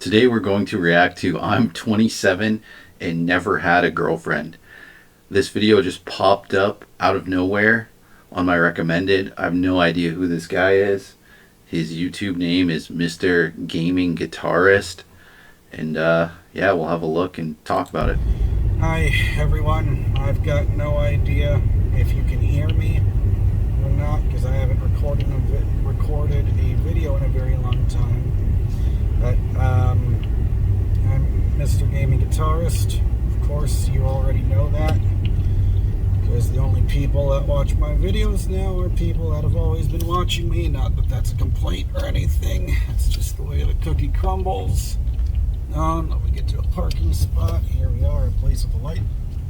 Today we're going to react to I'm 27 and never had a girlfriend. This video just popped up out of nowhere on my recommended. I have no idea who this guy is. His YouTube name is MrGamingGuitarist. And yeah, we'll have a look and talk about it. Hi everyone, I've got no idea if you can hear me or not because I haven't recorded a video in a very long time. But I'm Mr. Gaming Guitarist. Of course, you already know that because the only people that watch my videos now are people that have always been watching me. Not that that's a complaint or anything. It's just the way the cookie crumbles. Let me get to a parking spot. Here we are, a place with a light,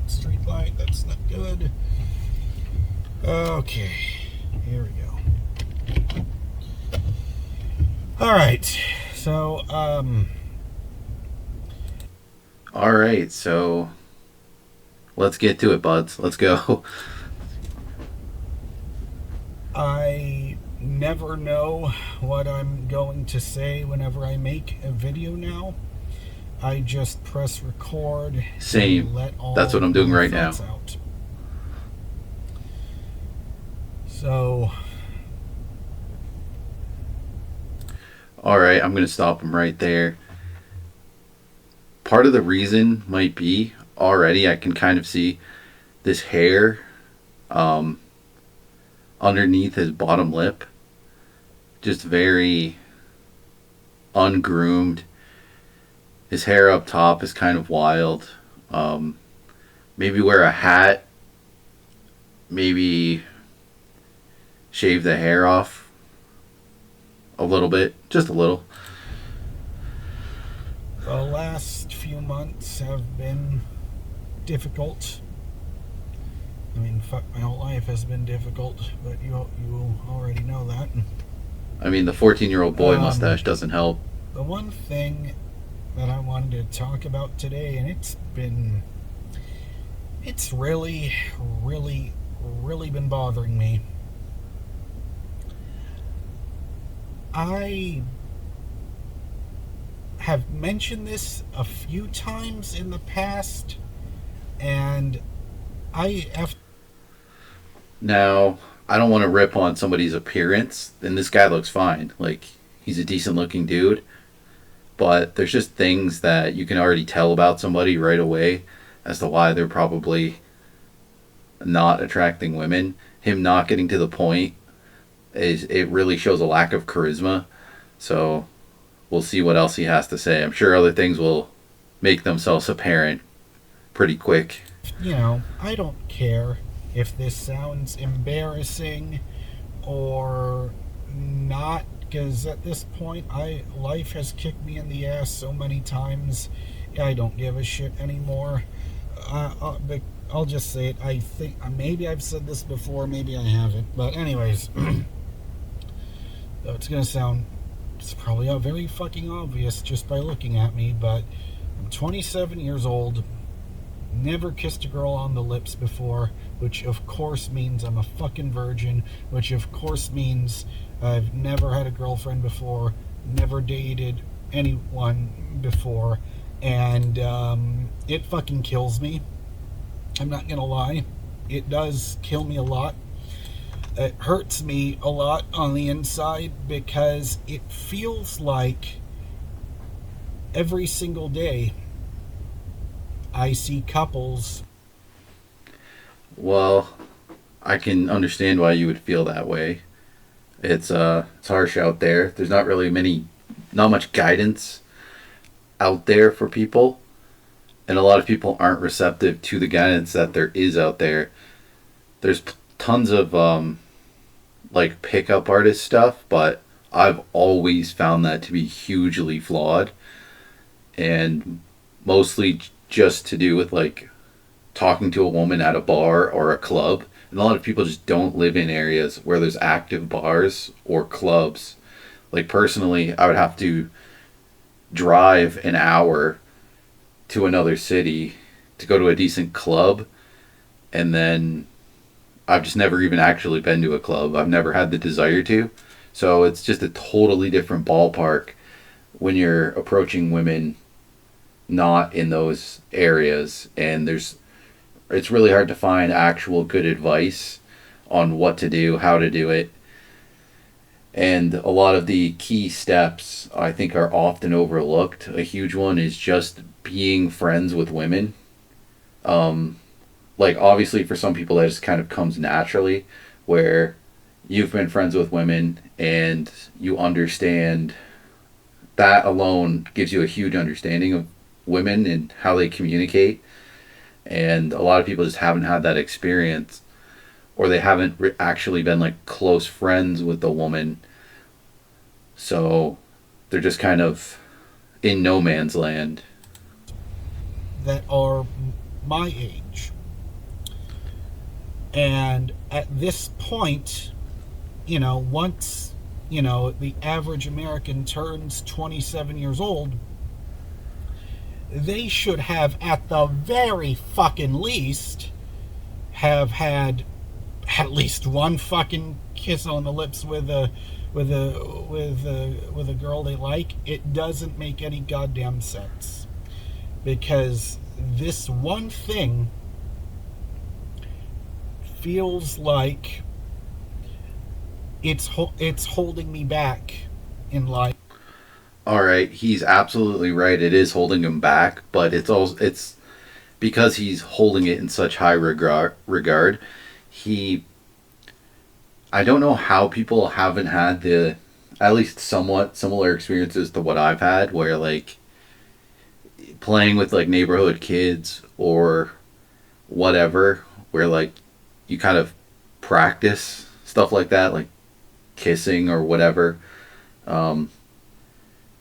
street light. That's not good. Okay, here we go. All right, so All right, so let's get to it, buds. Let's go. I never know what I'm going to say whenever I make a video now. I just press record. Same. And let all That's what I'm doing right now. out. So, All right, I'm going to stop him right there. Part of the reason might be already I can kind of see this hair underneath his bottom lip. Just very ungroomed. His hair up top is kind of wild. Maybe wear a hat. Maybe shave the hair off a little bit. Just a little. the last few months have been difficult. I mean, fuck, my whole life has been difficult, but you already know that. I mean, the 14-year-old boy mustache doesn't help. The one thing that I wanted to talk about today, and it's really been bothering me. I have mentioned this a few times in the past, and Now, I don't want to rip on somebody's appearance, and this guy looks fine. Like, he's a decent looking dude. But there's just things that you can already tell about somebody right away as to why they're probably not attracting women. Him not getting to the point it really shows a lack of charisma. So we'll see what else he has to say. I'm sure other things will make themselves apparent pretty quick. You know, I don't care if this sounds embarrassing or not, because at this point, life has kicked me in the ass so many times, I don't give a shit anymore. I'll just say it. I think maybe I've said this before, maybe I haven't. But anyways, it's gonna sound, it's probably very fucking obvious just by looking at me, but I'm 27 years old. Never kissed a girl on the lips before, which of course means I'm a fucking virgin, which of course means I've never had a girlfriend before, never dated anyone before, and it fucking kills me. I'm not gonna lie. It does kill me a lot. It hurts me a lot on the inside because it feels like every single day I see couples. Well, I can understand why you would feel that way. It's harsh out there. There's not much guidance out there for people, and a lot of people aren't receptive to the guidance that there is out there. There's tons of like pickup artist stuff, but I've always found that to be hugely flawed, and mostly just to do with like talking to a woman at a bar or a club. And a lot of people just don't live in areas where there's active bars or clubs. Like, personally, I would have to drive an hour to another city to go to a decent club, and then I've just never even actually been to a club. I've never had the desire to. So it's just a totally different ballpark when you're approaching women not in those areas, and it's really hard to find actual good advice on what to do, how to do it. And a lot of the key steps I think are often overlooked. A huge one is just being friends with women. Um, like, obviously, for some people, that just kind of comes naturally, where you've been friends with women and you understand that alone gives you a huge understanding of women and how they communicate. And a lot of people just haven't had that experience, or they haven't actually been like close friends with the woman. So they're just kind of in no man's land. that are my age. And at this point, once, the average American turns 27 years old, they should have, at the very fucking least, have had at least one fucking kiss on the lips with a girl they like. It doesn't make any goddamn sense, because this one thing feels like it's holding me back in life. All right, he's absolutely right. It is holding him back, but it's because he's holding it in such high regard. He I don't know how people haven't had the at least somewhat similar experiences to what I've had, where like playing with like neighborhood kids or whatever, where like you kind of practice stuff like that, like kissing or whatever. Um,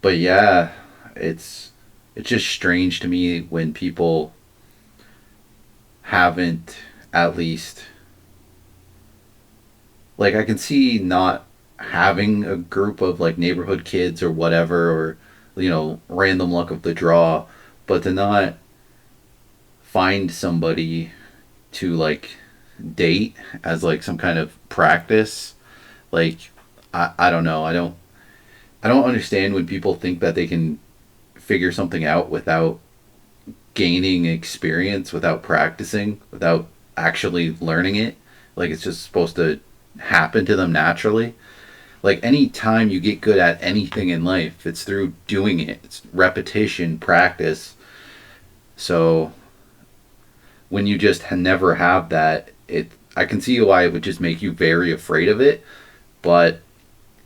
but yeah, it's just strange to me when people haven't at least, like, I can see not having a group of like neighborhood kids or whatever, or random luck of the draw, but to not find somebody to like date as like some kind of practice, like, I don't know, I don't understand when people think that they can figure something out without gaining experience, without practicing, without actually learning it. Like, it's just supposed to happen to them naturally. Like, any time you get good at anything in life, it's through doing it. It's repetition, practice. So when you just never have that, I can see why it would just make you very afraid of it. But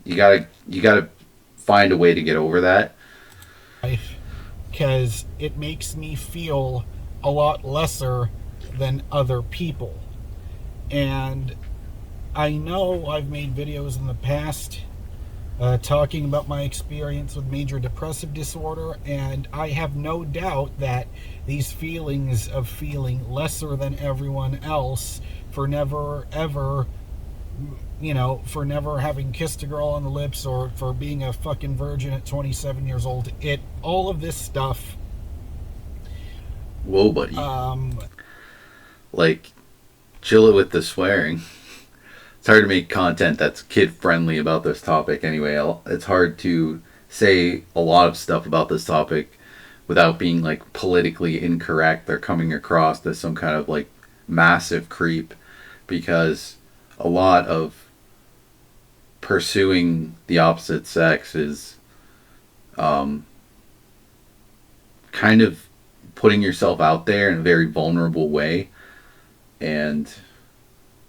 you gotta find a way to get over that. Because it makes me feel a lot lesser than other people. And I know I've made videos in the past talking about my experience with major depressive disorder, and I have no doubt that these feelings of feeling lesser than everyone else for never ever, for never having kissed a girl on the lips, or for being a fucking virgin at 27 years old, all of this stuff. Whoa, buddy. Like, chill it with the swearing. It's hard to make content that's kid friendly about this topic anyway. It's hard to say a lot of stuff about this topic without being like politically incorrect or coming across as some kind of like massive creep, because a lot of pursuing the opposite sex is kind of putting yourself out there in a very vulnerable way, and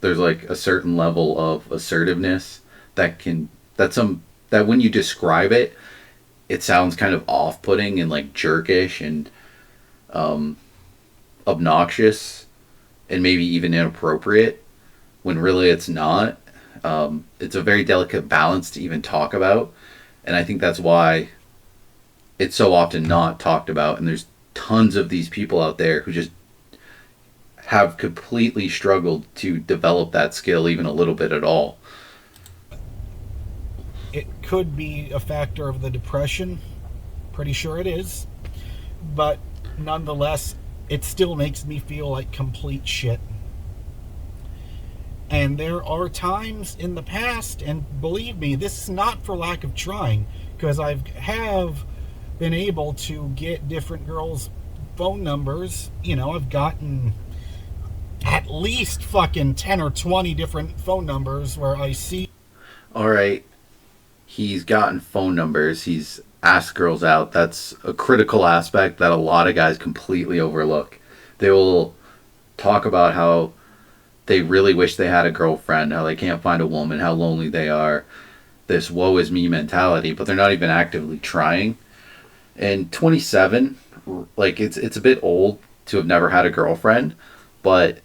there's like a certain level of assertiveness that when you describe it, it sounds kind of off-putting and like jerkish and obnoxious and maybe even inappropriate, when really it's not. It's a very delicate balance to even talk about, and I think that's why it's so often not talked about. And there's tons of these people out there who just have completely struggled to develop that skill even a little bit at all. It could be a factor of the depression. Pretty sure it is. But nonetheless, it still makes me feel like complete shit. And there are times in the past, and believe me, this is not for lack of trying, because I have been able to get different girls' phone numbers. I've gotten at least fucking 10 or 20 different phone numbers where I see. All right, he's gotten phone numbers. He's asked girls out. That's a critical aspect that a lot of guys completely overlook. They will talk about how they really wish they had a girlfriend, how they can't find a woman, how lonely they are, this woe is me mentality, but they're not even actively trying. And 27, like it's a bit old to have never had a girlfriend, but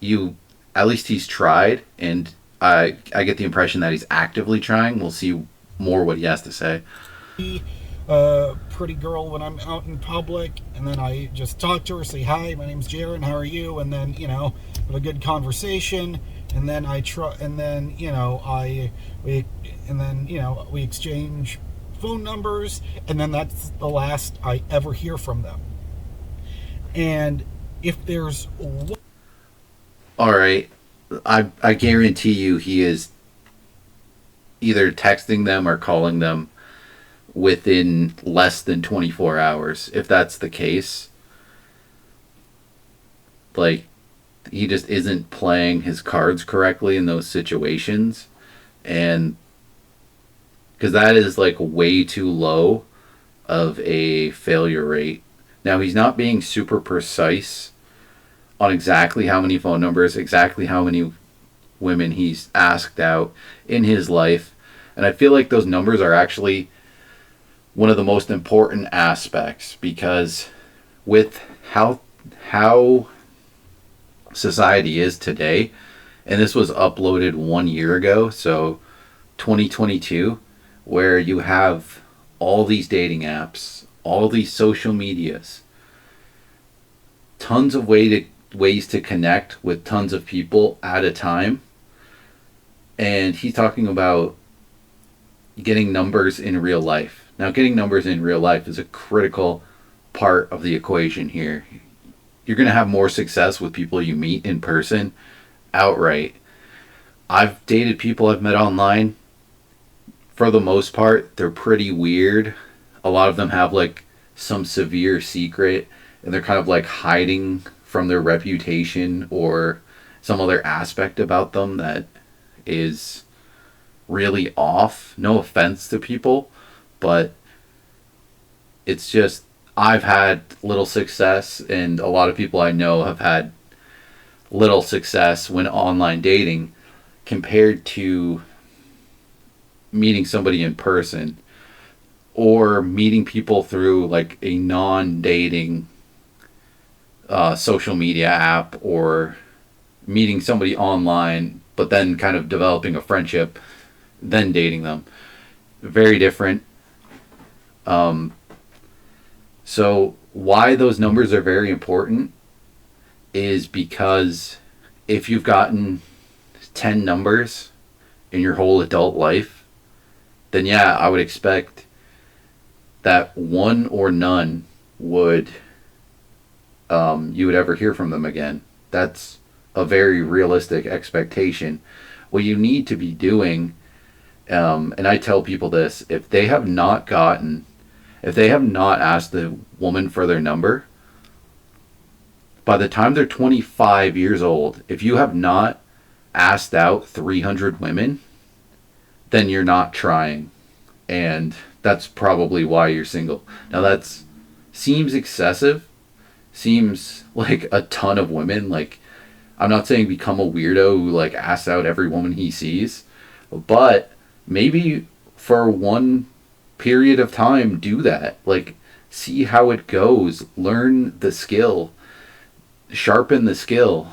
you at least he's tried, and I get the impression that he's actively trying. We'll see more what he has to say. A pretty girl when I'm out in public, and then I just talk to her, say hi, my name's Jaron, how are you, and then have a good conversation, and then and then we exchange phone numbers, and then that's the last I ever hear from them. And if there's All right, I guarantee you he is either texting them or calling them within less than 24 hours. If that's the case, like, he just isn't playing his cards correctly in those situations. And because that is like way too low of a failure rate. Now, he's not being super precise on exactly how many phone numbers, exactly how many women he's asked out in his life. And I feel like those numbers are actually one of the most important aspects, because with how society is today, and this was uploaded 1 year ago, so 2022, where you have all these dating apps, all these social medias, tons of ways to connect with tons of people at a time. And he's talking about getting numbers in real life. Now, getting numbers in real life is a critical part of the equation here. You're going to have more success with people you meet in person outright. I've dated people I've met online. For the most part, they're pretty weird. A lot of them have like some severe secret, and they're kind of like hiding from their reputation or some other aspect about them that is really off. No offense to people, but it's just, I've had little success, and a lot of people I know have had little success when online dating compared to meeting somebody in person or meeting people through like a non-dating social media app, or meeting somebody online but then kind of developing a friendship, then dating them. Very different. So why those numbers are very important is because if you've gotten 10 numbers in your whole adult life, then yeah, I would expect that one or none would you would ever hear from them again. That's a very realistic expectation. What you need to be doing, and I tell people this, if they have not asked the woman for their number, by the time they're 25 years old, if you have not asked out 300 women, then you're not trying. And that's probably why you're single. Now, that seems excessive, seems like a ton of women. Like, I'm not saying become a weirdo who like asks out every woman he sees, but maybe for one period of time do that. Like, see how it goes, learn the skill, sharpen the skill.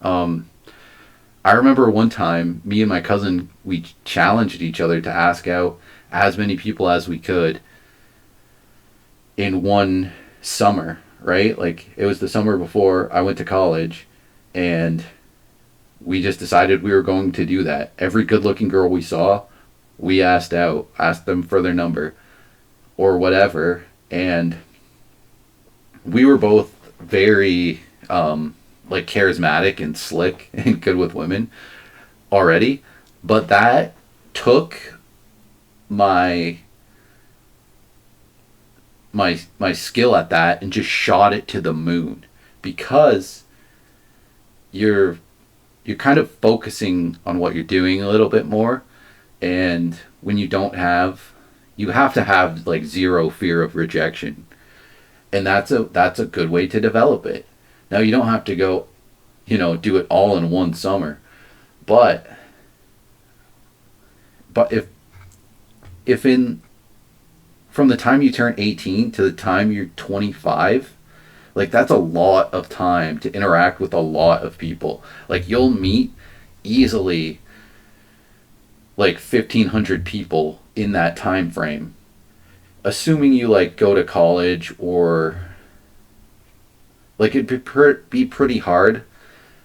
I remember one time me and my cousin, we challenged each other to ask out as many people as we could in one summer, right? Like, it was the summer before I went to college, and we just decided we were going to do that. Every good looking girl we saw, we asked them for their number or whatever. And we were both very like charismatic and slick and good with women already, but that took my my skill at that and just shot it to the moon, because you're you're kind of focusing on what you're doing a little bit more. And when you have to have like zero fear of rejection, and that's a good way to develop it. Now you don't have to go, do it all in one summer, but if in from the time you turn 18 to the time you're 25, like that's a lot of time to interact with a lot of people. Like you'll meet easily like 1,500 people in that time frame, assuming you like go to college, or like be pretty hard.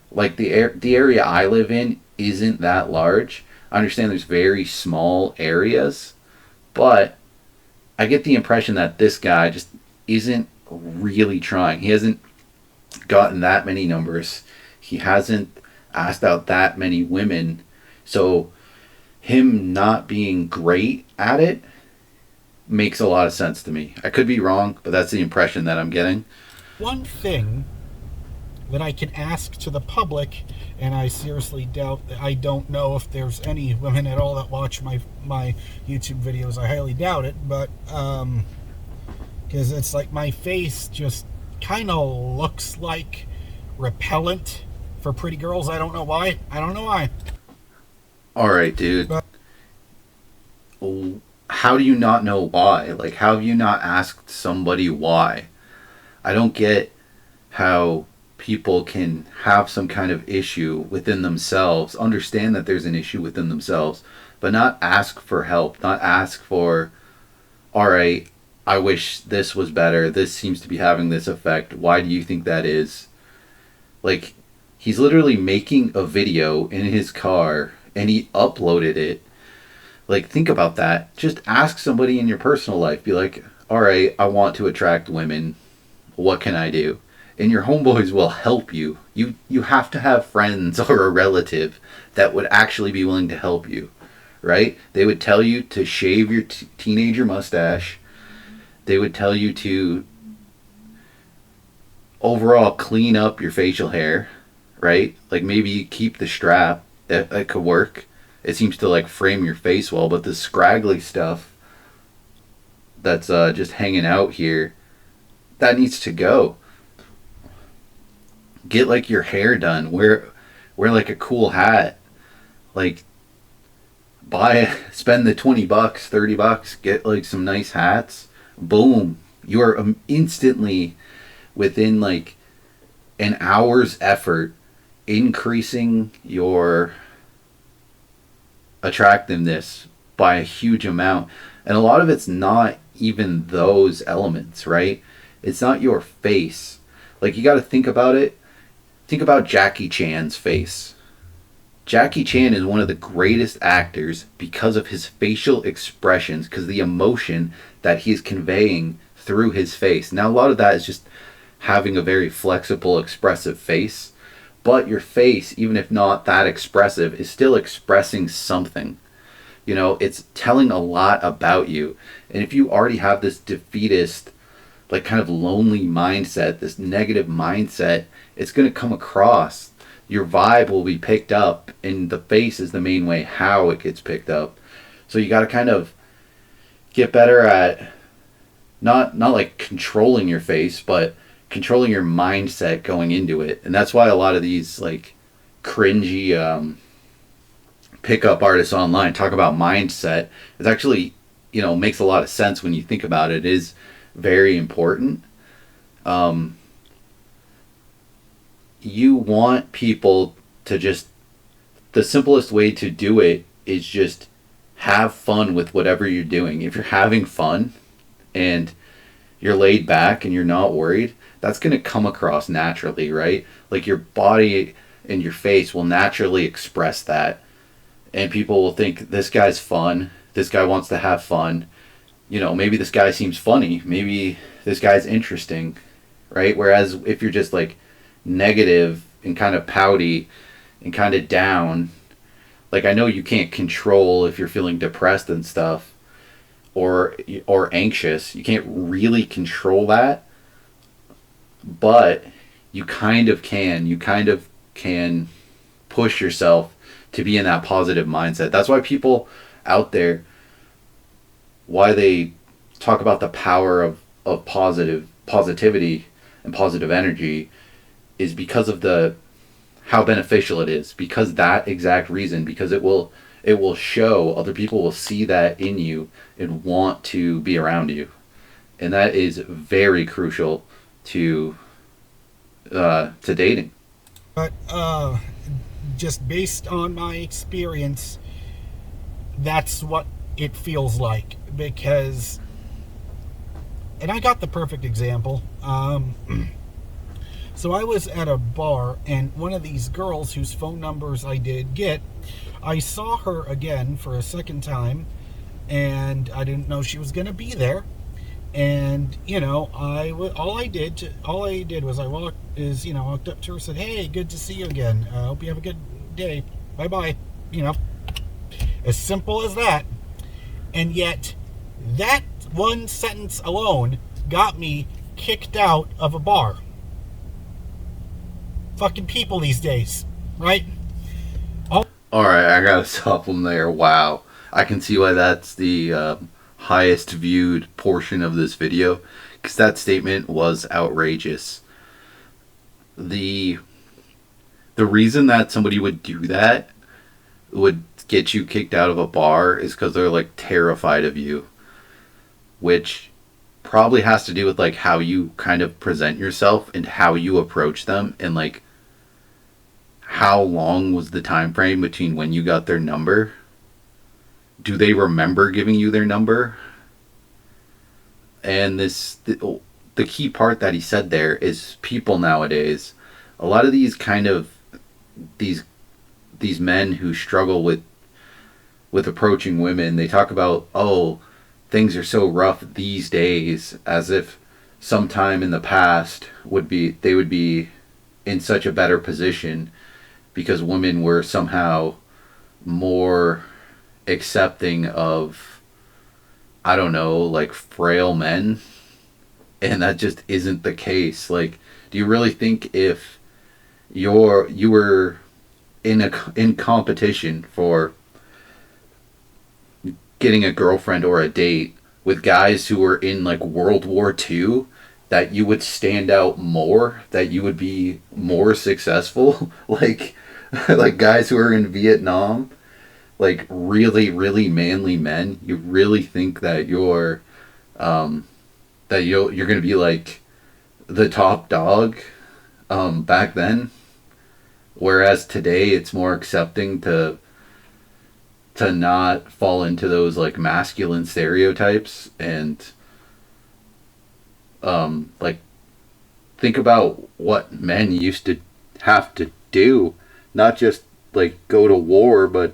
Like the area I live in isn't that large. I understand there's very small areas, but I get the impression that this guy just isn't really trying. He hasn't gotten that many numbers. He hasn't asked out that many women. So him not being great at it makes a lot of sense to me. I could be wrong, but that's the impression that I'm getting. One thing that I can ask to the public, and I seriously doubt, I don't know if there's any women at all that watch my YouTube videos. I highly doubt it, but because it's like my face just kind of looks like repellent for pretty girls. I don't know why. All right, dude. But how do you not know why? Like, how have you not asked somebody why? I don't get how people can have some kind of issue within themselves, understand that there's an issue within themselves, but not ask for help, not ask for, all right, I wish this was better. This seems to be having this effect. Why do you think that is? Like, he's literally making a video in his car and he uploaded it. Like, think about that. Just ask somebody in your personal life. Be like, all right, I want to attract women. What can I do? And your homeboys will help you. You have to have friends or a relative that would actually be willing to help you, right? They would tell you to shave your teenager mustache. They would tell you to overall clean up your facial hair, right? Like maybe you keep the strap. That could work. It seems to like frame your face well, but the scraggly stuff that's just hanging out here, that needs to go. Get like your hair done. Wear like a cool hat. Like spend the $20, $30, get like some nice hats. Boom. You are instantly within like an hour's effort increasing your attractiveness by a huge amount. And a lot of it's not even those elements, right? It's not your face. Like you got to think about it. Think about Jackie Chan's face. Jackie Chan is one of the greatest actors because of his facial expressions, because the emotion that he's conveying through his face. Now, a lot of that is just having a very flexible, expressive face. But your face, even if not that expressive, is still expressing something. It's telling a lot about you. And if you already have this defeatist, like kind of lonely mindset, this negative mindset, it's going to come across. Your vibe will be picked up, and the face is the main way how it gets picked up. So you got to kind of get better at not like controlling your face, but controlling your mindset going into it. And that's why a lot of these like cringy pickup artists online talk about mindset. It's actually, makes a lot of sense when you think about it. It is very important. You want people to just, the simplest way to do it is just have fun with whatever you're doing. If you're having fun and you're laid back and you're not worried, that's going to come across naturally, right? Like your body and your face will naturally express that. And people will think, this guy's fun. This guy wants to have fun. Maybe this guy seems funny. Maybe this guy's interesting, right? Whereas if you're just like negative and kind of pouty and kind of down, like I know you can't control if you're feeling depressed and stuff, or anxious. You can't really control that, but you kind of can. You kind of can push yourself to be in that positive mindset. That's why people out there, why they talk about the power of positivity and positive energy, is because of the how beneficial it is. Because that exact reason, because it will show other people will see that in you and want to be around you, and that is very crucial to dating. But just based on my experience, that's what it feels like. Because, and I got the perfect example. So I was at a bar, and one of these girls whose phone numbers I did get, I saw her again for a second time, and I didn't know she was going to be there. And all I did was I walked up to her and said, "Hey, good to see you again. I hope you have a good day. Bye bye." As simple as that. And yet, that one sentence alone got me kicked out of a bar. Fucking people these days, right? All right, I gotta stop them there. Wow, I can see why that's the highest viewed portion of this video, because that statement was outrageous. The the reason that somebody would do that, would get you kicked out of a bar, is because they're like terrified of you, which probably has to do with like how you kind of present yourself and how you approach them, and like how long was the time frame between when you got their number. Do they remember giving you their number? And the key part that he said there is people nowadays, a lot of these kind of these men who struggle with approaching women, they talk about, oh, things are so rough these days, as if sometime in the past they would be in such a better position because women were somehow more accepting of, I don't know, like frail men. And that just isn't the case. Like, do you really think if you were in competition for getting a girlfriend or a date with guys who were in like World War II, that you would stand out more, that you would be more successful? like guys who are in Vietnam, like really, really manly men, you really think that you're going to be like the top dog back then? Whereas today it's more accepting to not fall into those like masculine stereotypes, and like think about what men used to have to do, not just like go to war, but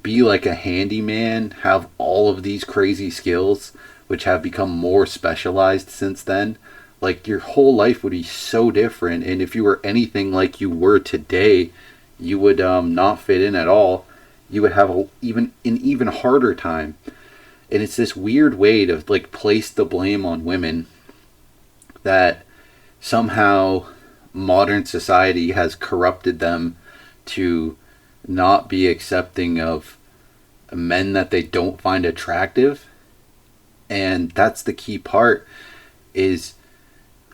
be like a handyman, have all of these crazy skills which have become more specialized since then. Like, your whole life would be so different, and if you were anything like you were today, you would not fit in at all. You would have an even harder time. And it's this weird way to like place the blame on women, that somehow modern society has corrupted them to not be accepting of men that they don't find attractive. And that's the key part, is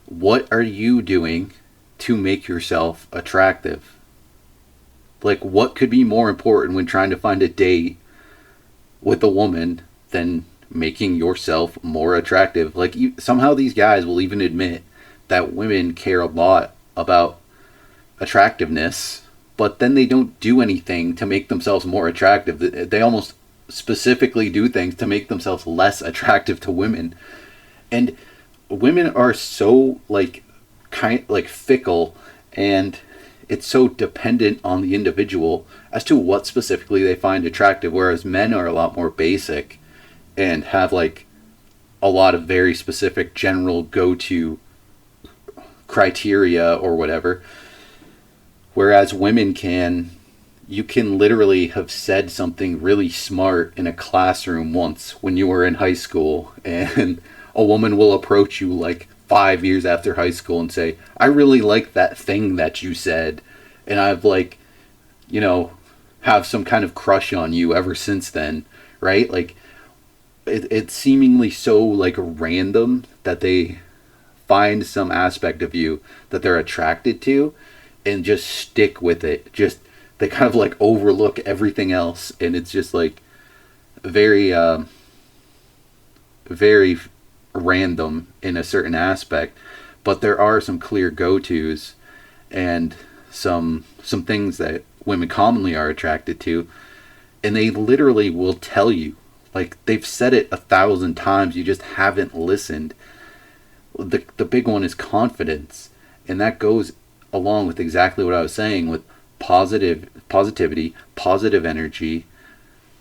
what are you doing to make yourself attractive? Like, what could be more important when trying to find a date with a woman than making yourself more attractive? Like, somehow these guys will even admit that women care a lot about attractiveness, but then they don't do anything to make themselves more attractive. They almost specifically do things to make themselves less attractive to women. And women are so like fickle, and it's so dependent on the individual as to what specifically they find attractive, whereas men are a lot more basic and have like a lot of very specific general go-to criteria or whatever, whereas women can you can literally have said something really smart in a classroom once when you were in high school, and a woman will approach you like 5 years after high school and say, I really like that thing that you said, and I've like, you know, have some kind of crush on you ever since then, right? Like, it's seemingly so like random that they find some aspect of you that they're attracted to and just stick with it. Just they kind of like overlook everything else, and it's just like very very random in a certain aspect. But there are some clear go-tos and some things that women commonly are attracted to, and they literally will tell you, like they've said it 1,000 times, you just haven't listened. The big one is confidence, and that goes along with exactly what I was saying with positivity, positive energy,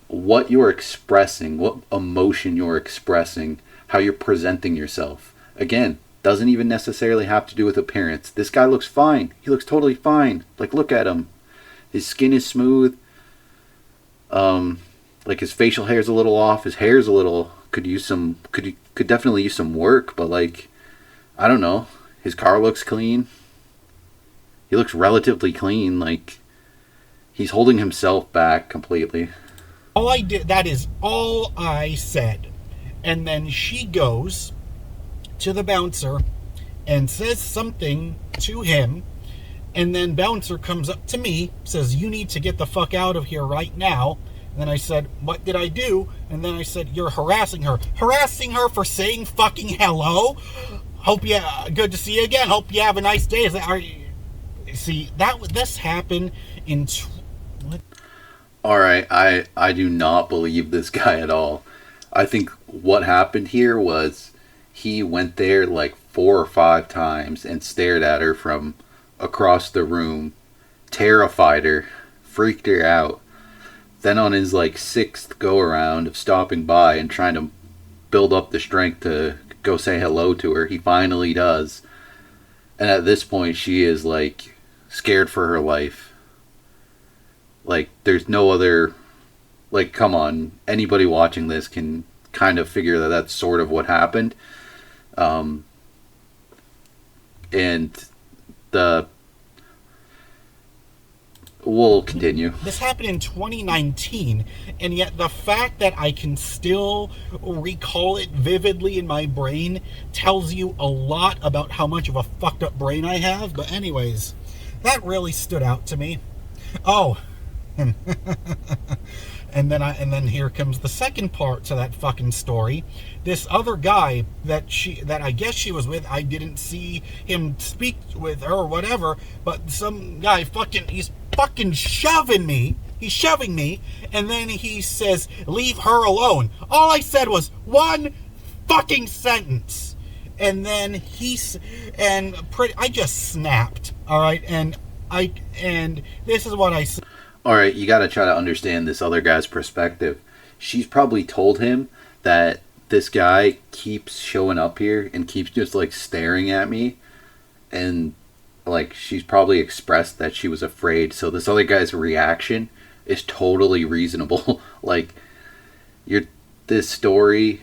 what you're expressing, what emotion you're expressing, how you're presenting yourself. Again, doesn't even necessarily have to do with appearance. This guy looks fine. He looks totally fine. Like, look at him. His skin is smooth. Like his facial hair's a little off. His hair's a little could definitely use some work, but like, I don't know. His car looks clean. He looks relatively clean. Like, he's holding himself back completely. All I did, that is all I said. And then she goes to the bouncer and says something to him. And then bouncer comes up to me, says, you need to get the fuck out of here right now. And then I said, what did I do? And then I said, you're harassing her. Harassing her for saying fucking hello? Hope you, good to see you again. Hope you have a nice day. See, this happened in... Alright, I do not believe this guy at all. I think what happened here was he went there like 4 or 5 times and stared at her from across the room, terrified her, freaked her out. Then on his like 6th go around of stopping by and trying to build up the strength to go say hello to her, he finally does. And at this point she is like scared for her life. Like, there's no other, like, come on, anybody watching this can kind of figure that that's sort of what happened. And we'll continue. This happened in 2019, and yet the fact that I can still recall it vividly in my brain tells you a lot about how much of a fucked up brain I have. But anyways, that really stood out to me. Oh, and then here comes the second part to that fucking story. This other guy that I guess she was with, I didn't see him speak with her or whatever, but some guy he's fucking shoving me. He's shoving me, and then he says, leave her alone. All I said was one fucking sentence. And then I just snapped. All right, and this is what I said. Alright, you gotta try to understand this other guy's perspective. She's probably told him that this guy keeps showing up here and keeps just like staring at me, and like she's probably expressed that she was afraid, so this other guy's reaction is totally reasonable. Like, this story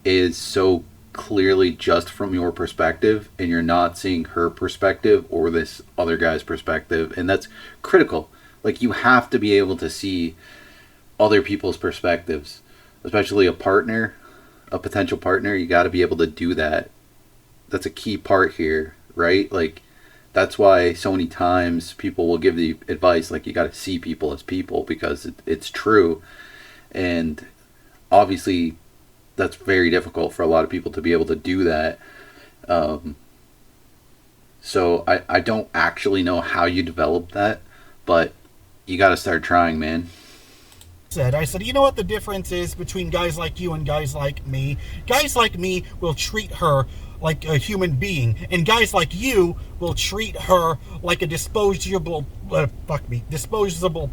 is so clearly just from your perspective, and you're not seeing her perspective or this other guy's perspective, and that's critical. Like, you have to be able to see other people's perspectives, especially a potential partner. You got to be able to do that. That's a key part here, right? Like, that's why so many times people will give the advice, like, you got to see people as people, because it's true. And obviously that's very difficult for a lot of people to be able to do that. So I don't actually know how you develop that, but you got to start trying, man. I said, you know what the difference is between guys like you and guys like me? Guys like me will treat her like a human being, and guys like you will treat her like a disposable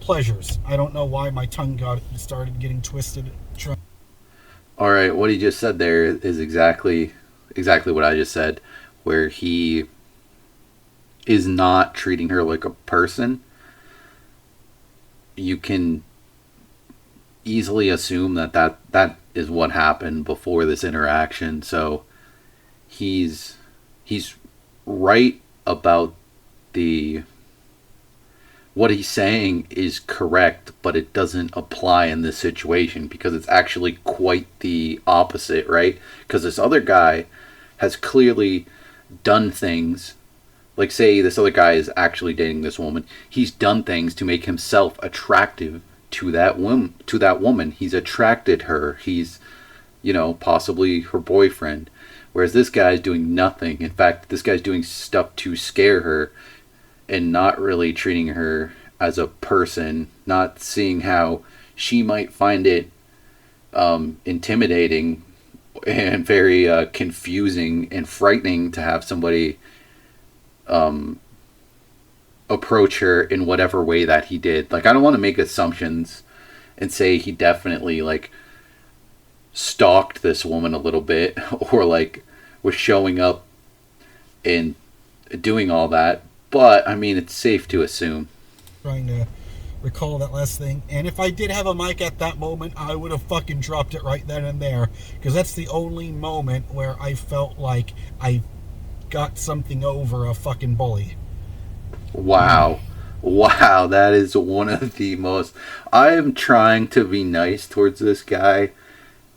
pleasures. I don't know why my tongue started getting twisted. All right, what he just said there is exactly what I just said, where he is not treating her like a person. you can easily assume that is what happened before this interaction. So he's he's right about the what he's saying is correct, but it doesn't apply in this situation because it's actually quite the opposite, right? Because this other guy has clearly done things. Like, say this other guy is actually dating this woman. He's done things to make himself attractive to that woman. He's attracted her. He's, possibly her boyfriend. Whereas this guy's doing nothing. In fact, this guy's doing stuff to scare her and not really treating her as a person, not seeing how she might find it intimidating and very confusing and frightening to have somebody approach her in whatever way that he did. Like, I don't want to make assumptions and say he definitely like stalked this woman a little bit or like was showing up and doing all that, but I mean, it's safe to assume. Trying to recall that last thing. And if I did have a mic at that moment, I would have fucking dropped it right then and there. Because that's the only moment where I felt like I got something over a fucking bully. Wow. Wow, that is one of the most. I am trying to be nice towards this guy.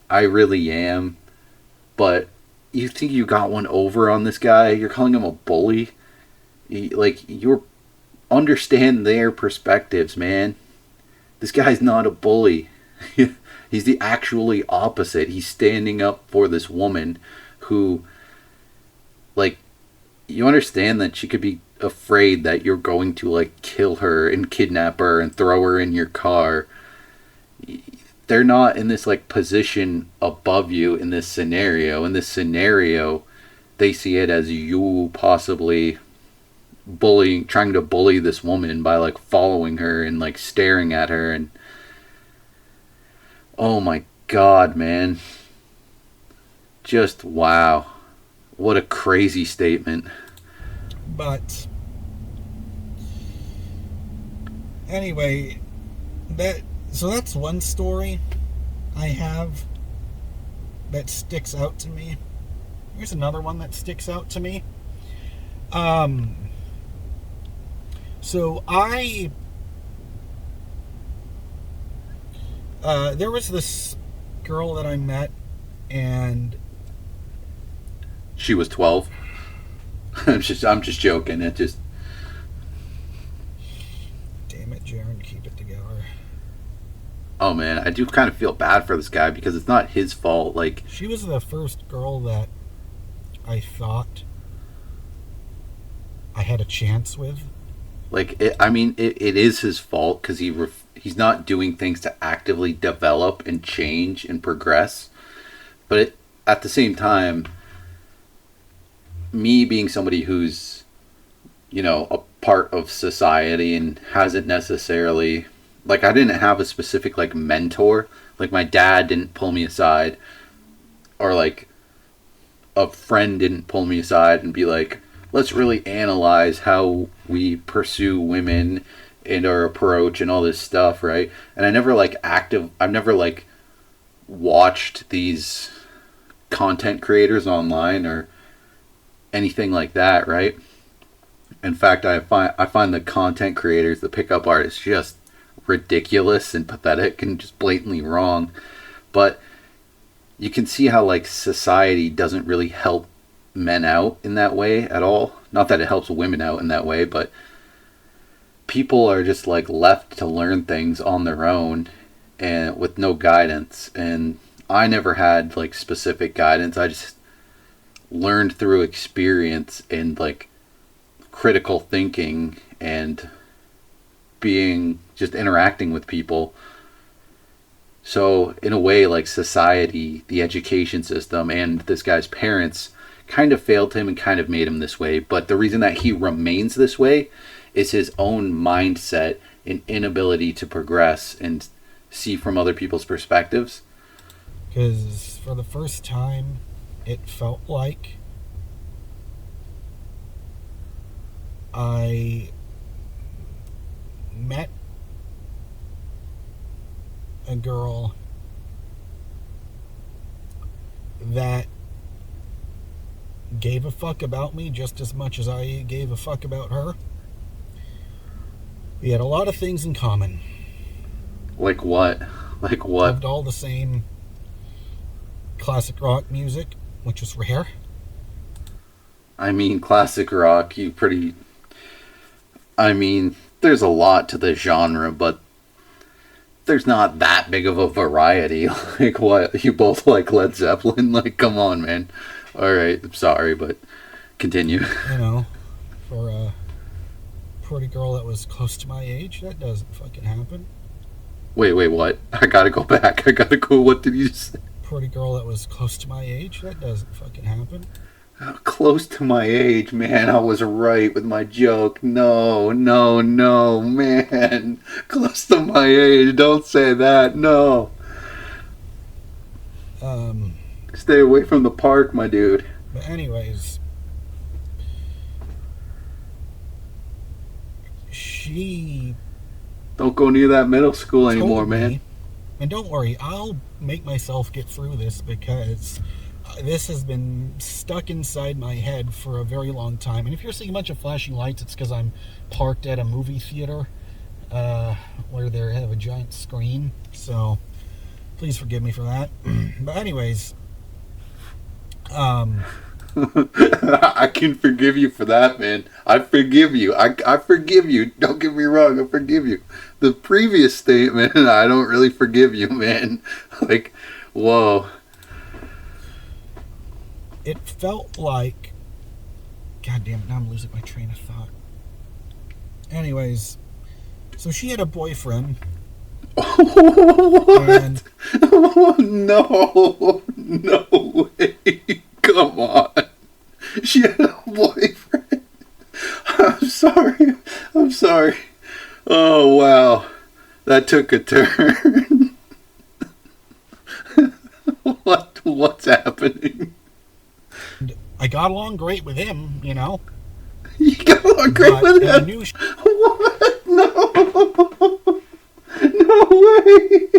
I really am. But you think you got one over on this guy? You're calling him a bully? You're understand their perspectives, man. This guy's not a bully. He's the actually opposite. He's standing up for this woman who, like, you understand that she could be afraid that you're going to, like, kill her and kidnap her and throw her in your car. They're not in this, like, position above you in this scenario. In this scenario, they see it as you possibly trying to bully this woman by like following her and like staring at her, and oh my god, man, just wow, what a crazy statement. But anyway, that's one story I have that sticks out to me. Here's another one that sticks out to me. So there was this girl that I met, and she was 12. I'm just joking. It just. Damn it, Jaron, keep it together. Oh man, I do kind of feel bad for this guy because it's not his fault. Like, she was the first girl that I thought I had a chance with. Like, it is his fault because he's not doing things to actively develop and change and progress. But at the same time, me being somebody who's, a part of society and hasn't necessarily, like, I didn't have a specific, like, mentor. Like, my dad didn't pull me aside, or, like, a friend didn't pull me aside and be like, let's really analyze how we pursue women and our approach and all this stuff, right? And I've never watched these content creators online or anything like that, right? In fact, I find the content creators, the pickup artists, just ridiculous and pathetic and just blatantly wrong. But you can see how, like, society doesn't really help men out in that way at all. Not that it helps women out in that way, but people are just like left to learn things on their own and with no guidance. And I never had like specific guidance. I just learned through experience and like critical thinking and just interacting with people. So in a way, like, society, the education system, and this guy's parents kind of failed him and kind of made him this way. But the reason that he remains this way is his own mindset and inability to progress and see from other people's perspectives. Because for the first time, it felt like I met a girl that gave a fuck about me just as much as I gave a fuck about her. We had a lot of things in common. Like what? Like what? Loved all the same classic rock music, which was rare. I mean, classic rock, I mean, there's a lot to the genre, but there's not that big of a variety. Like what? You both like Led Zeppelin? Like, come on, man. Alright, I'm sorry, but continue. You know, for a pretty girl that was close to my age, that doesn't fucking happen. Wait, what? I gotta go back. What did you say? Pretty girl that was close to my age, that doesn't fucking happen. Close to my age, man. I was right with my joke. No, man. Close to my age. Don't say that. No. Stay away from the park, my dude. But anyways, she don't go near that middle school anymore, man. And don't worry, I'll make myself get through this because this has been stuck inside my head for a very long time. And if you're seeing a bunch of flashing lights, it's because I'm parked at a movie theater where they have a giant screen. So please forgive me for that. But anyways, I can forgive you for that, man. I forgive you. I forgive you. Don't get me wrong. I forgive you. The previous statement, I don't really forgive you, man. Like, whoa. It felt like... God damn it, now I'm losing my train of thought. Anyways, so she had a boyfriend. What? And... Oh, no way. Come on. She had a boyfriend. I'm sorry. Oh, wow. That took a turn. What's happening? I got along great with him, you know. You got along great with him? What? No way.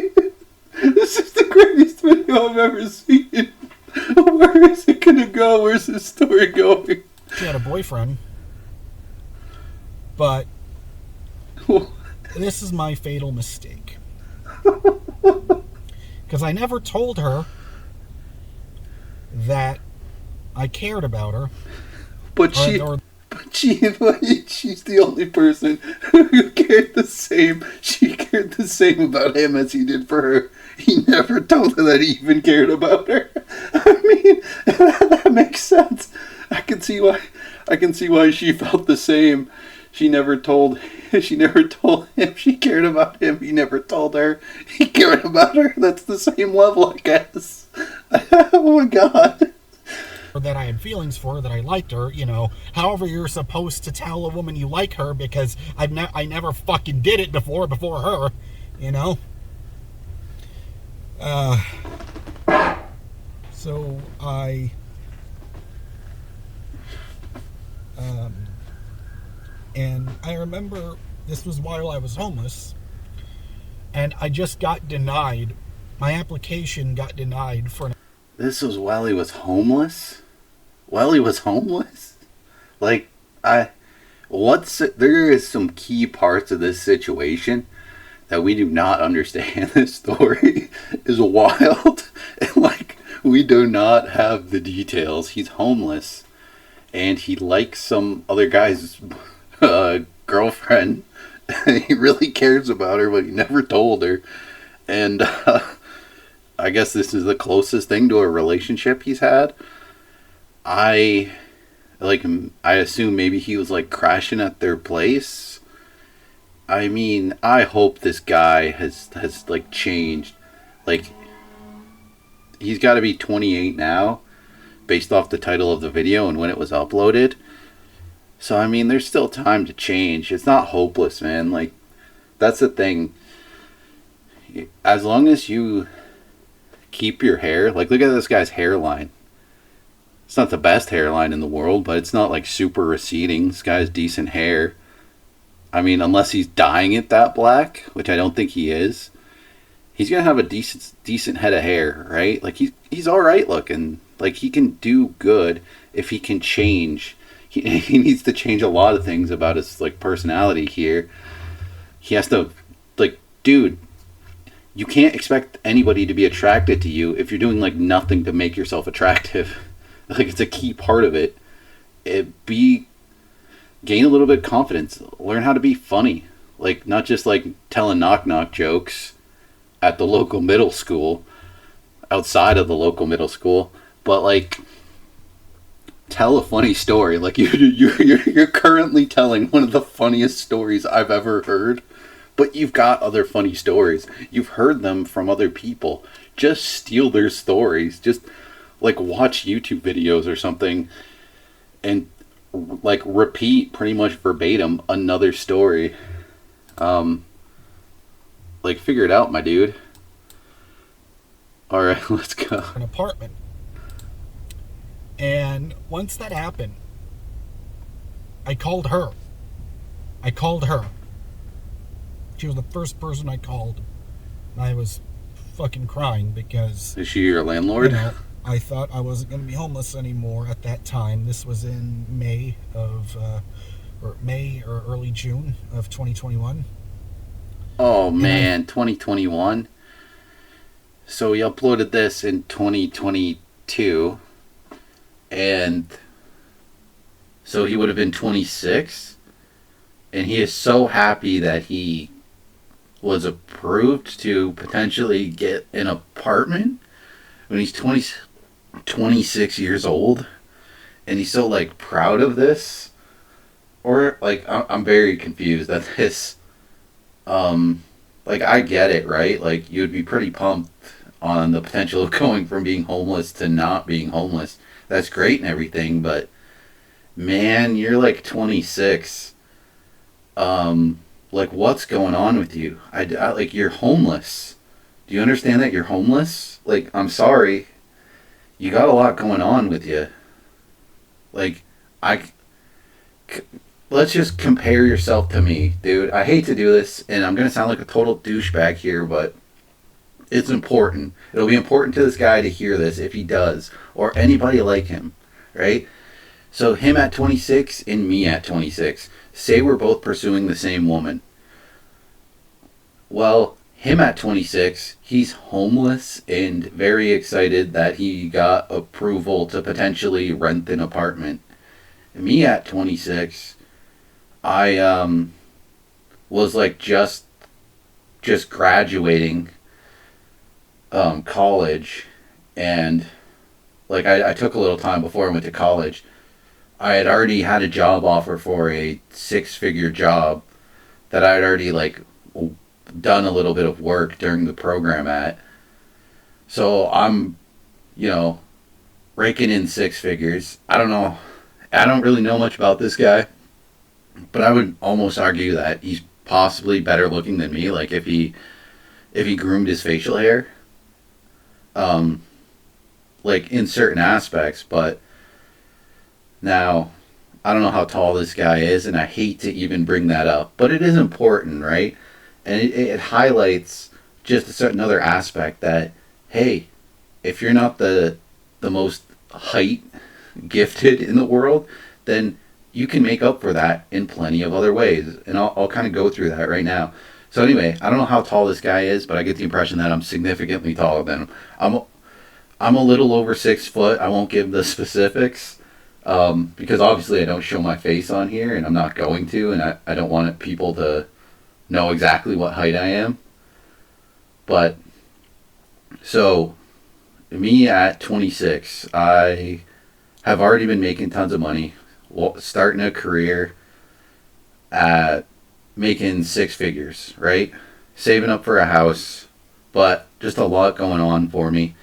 This is the greatest video I've ever seen. Where is it gonna go? Where's this story going? She had a boyfriend. But this is my fatal mistake. Because I never told her that I cared about her. But she's the only person who cared the same. She cared the same about him as he did for her. He never told her that he even cared about her. I mean, that makes sense. I can see why she felt the same. She never told him she cared about him. He never told her he cared about her. That's the same level, I guess. Oh my God. That I had feelings for her, that I liked her, you know. However you're supposed to tell a woman you like her, because I never fucking did it before her, you know. So I and I remember this was while I was homeless, and I just got denied. My application got denied for This was while he was homeless? While he was homeless? Like, there is some key parts of this situation that we do not understand. This story is wild. And, like, we do not have the details. He's homeless. And he likes some other guy's girlfriend. He really cares about her, but he never told her. And, I guess this is the closest thing to a relationship he's had. I assume maybe he was like crashing at their place. I mean, I hope this guy has like changed. Like, he's got to be 28 now, based off the title of the video and when it was uploaded. So I mean, there's still time to change. It's not hopeless, man. Like, that's the thing. As long as you keep your hair, like, look at this guy's hairline. It's not the best hairline in the world, but it's not like super receding. This guy has decent hair. I mean, unless he's dyeing it that black, which I don't think he is, he's gonna have a decent head of hair, right? Like he's all right looking. Like he can do good if he can change. He needs to change a lot of things about his like personality here. He has to, like, dude, you can't expect anybody to be attracted to you if you're doing like nothing to make yourself attractive. Like it's a key part of it. Gain a little bit of confidence. Learn how to be funny. Like not just like telling knock knock jokes at the local middle school, outside of the local middle school, but like tell a funny story. Like you're currently telling one of the funniest stories I've ever heard, but you've got other funny stories. You've heard them from other people. Just steal their stories. Just like watch YouTube videos or something and like repeat pretty much verbatim another story. Like figure it out, my dude. All right, let's go. An apartment. And once that happened, I called her. She was the first person I called. And I was fucking crying because... Is she your landlord? You know, I thought I wasn't going to be homeless anymore at that time. This was in May or early June of 2021. Oh man, 2021. So we uploaded this in 2022, and so he would have been 26, and he is so happy that he was approved to potentially get an apartment when he's 26 years old, and he's so like proud of this. Or like I'm very confused at this. Like I get it, right? Like you'd be pretty pumped on the potential of going from being homeless to not being homeless. That's great and everything, but man, you're like 26. Like what's going on with you? I like you're homeless. Do you understand that you're homeless? Like I'm sorry, you got a lot going on with you. Like let's just compare yourself to me, dude. I hate to do this, and I'm gonna sound like a total douchebag here, but it's important. It'll be important to this guy to hear this if he does, or anybody like him, right? So him at 26 and me at 26. Say we're both pursuing the same woman. Well, him at 26, he's homeless and very excited that he got approval to potentially rent an apartment. Me at 26, I was like just graduating college, and like I took a little time before I went to college. I had already had a job offer for a 6-figure job that I had already like done a little bit of work during the program at. So I'm, raking in 6 figures. I don't know. I don't really know much about this guy, but I would almost argue that he's possibly better looking than me. Like if he groomed his facial hair, like in certain aspects. But now I don't know how tall this guy is, and I hate to even bring that up, but it is important, right? And it highlights just another aspect that, hey, if you're not the most height gifted in the world, then you can make up for that in plenty of other ways. And I'll kind of go through that right now. So anyway, I don't know how tall this guy is, but I get the impression that I'm significantly taller than him. I'm a little over 6 foot. I won't give the specifics because obviously I don't show my face on here, and I'm not going to, and I don't want people to know exactly what height I am. But so me at 26, I have already been making tons of money, starting a career at making 6 figures, right? Saving up for a house, but just a lot going on for me.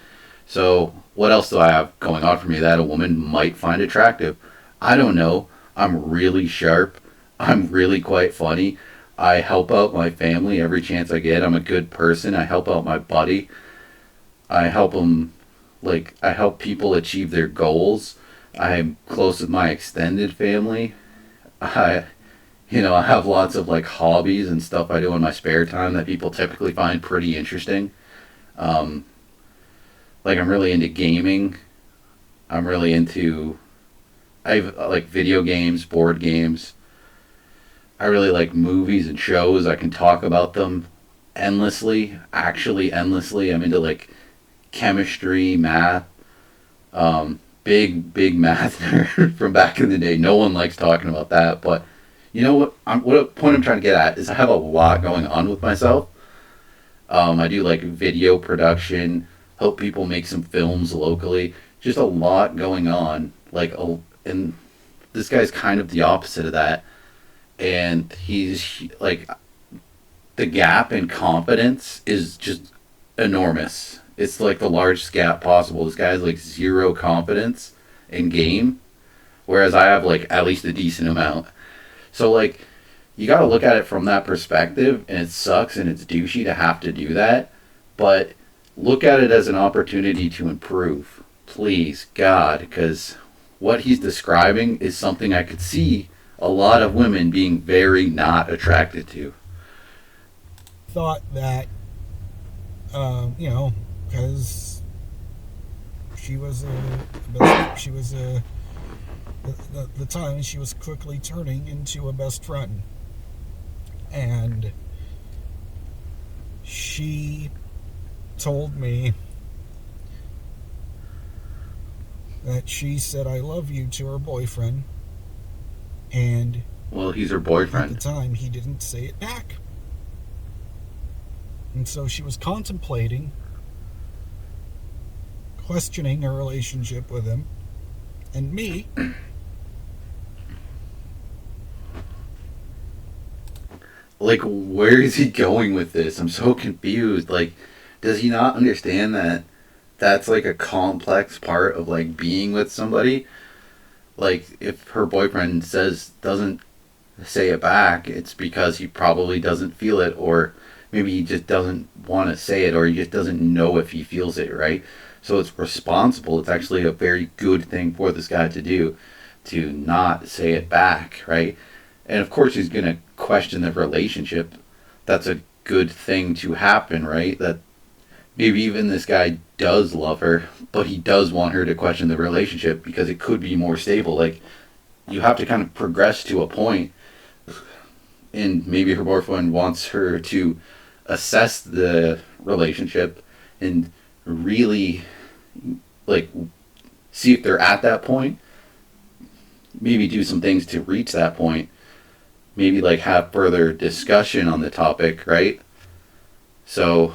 So what else do I have going on for me that a woman might find attractive? I don't know. I'm really sharp. I'm really quite funny. I help out my family every chance I get. I'm a good person. I help out my buddy. I help them, I help people achieve their goals. I'm close with my extended family. I have lots of hobbies and stuff I do in my spare time that people typically find pretty interesting. Um, like I'm really into gaming. I'm really into I like video games, board games. I really like movies and shows. I can talk about them endlessly, actually endlessly. I'm into like chemistry, math, big math nerd from back in the day. No one likes talking about that, but you know what? What point I'm trying to get at is I have a lot going on with myself. I do like video production, help people make some films locally. Just a lot going on. And this guy's kind of the opposite of that. And he's like, the gap in confidence is just enormous. It's like the largest gap possible. This guy has like zero confidence in game, whereas I have like at least a decent amount. So like you got to look at it from that perspective, and it sucks and it's douchey to have to do that, but look at it as an opportunity to improve. Please, God, because what he's describing is something I could see a lot of women being very not attracted to. Thought that, because she was the time she was quickly turning into a best friend, and she told me that she said "I love you" to her boyfriend, and Well, he's her at the boyfriend. time he didn't say it back. And so she was contemplating questioning her relationship with him. And me, Like, where is he going with this? I'm so confused. Like, does he not understand that that's like a complex part of like being with somebody? Like, if her boyfriend doesn't say it back, it's because he probably doesn't feel it, or maybe he just doesn't want to say it, or he just doesn't know if he feels it, right? So it's responsible. It's actually a very good thing for this guy to do, to not say it back, right? And of course, he's going to question the relationship. That's a good thing to happen, right? That maybe even this guy does love her, but he does want her to question the relationship because it could be more stable. Like, you have to kind of progress to a point, and maybe her boyfriend wants her to assess the relationship and really, like, see if they're at that point. Maybe do some things to reach that point. Maybe, like, have further discussion on the topic, right? So,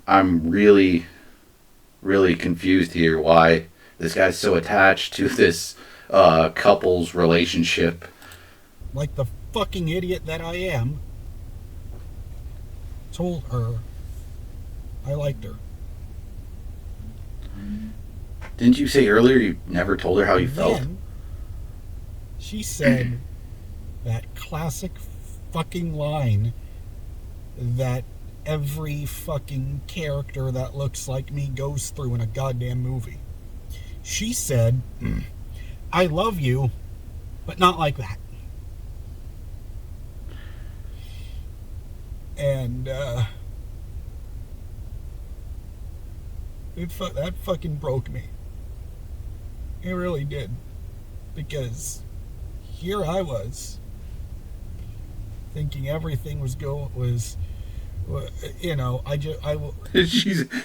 I'm really, really confused here why this guy's so attached to this couple's relationship. like the fucking idiot that I am, told her I liked her. Didn't you say earlier you never told her how you And felt? then she said that classic fucking line that every fucking character that looks like me goes through in a goddamn movie. She said, "I love you, but not like that." And that fucking broke me. It really did, because here I was thinking everything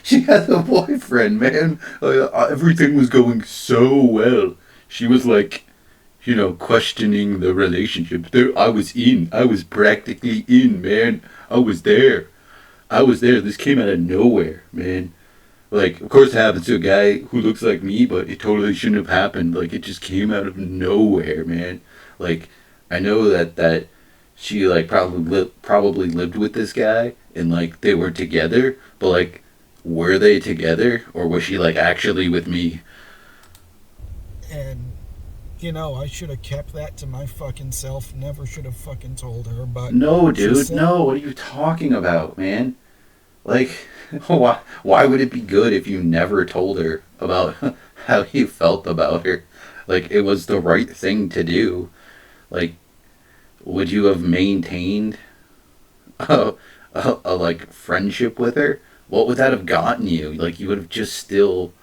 She has a boyfriend, man. Everything was going so well. She was like, questioning the relationship. There, I was in. I was practically in, man. I was there. I was there. This came out of nowhere, man. Like, of course, it happens to a guy who looks like me, but it totally shouldn't have happened. Like, it just came out of nowhere, man. Like, I know that she like probably lived with this guy and like they were together, but like, were they together or was she like actually with me? and I should have kept that to my fucking self. Never should have fucking told her. But No, she dude. said, No. What are you talking about, man? Like, why would it be good if you never told her about how you felt about her? Like, it was the right thing to do. Like, would you have maintained a like friendship with her? what would that have gotten you? Like, you would have just still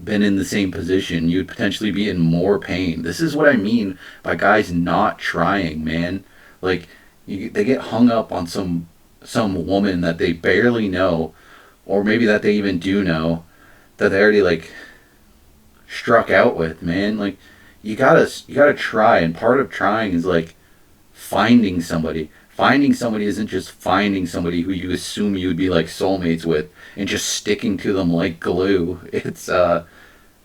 been in the same position. You'd potentially be in more pain. This is what I mean by guys not trying, man. Like, they get hung up on some woman that they barely know, or maybe that they even do know, that they already like struck out with, man. Like, you gotta try, and part of trying is like finding somebody. Finding somebody isn't just finding somebody who you assume you would be like soulmates with and just sticking to them like glue. It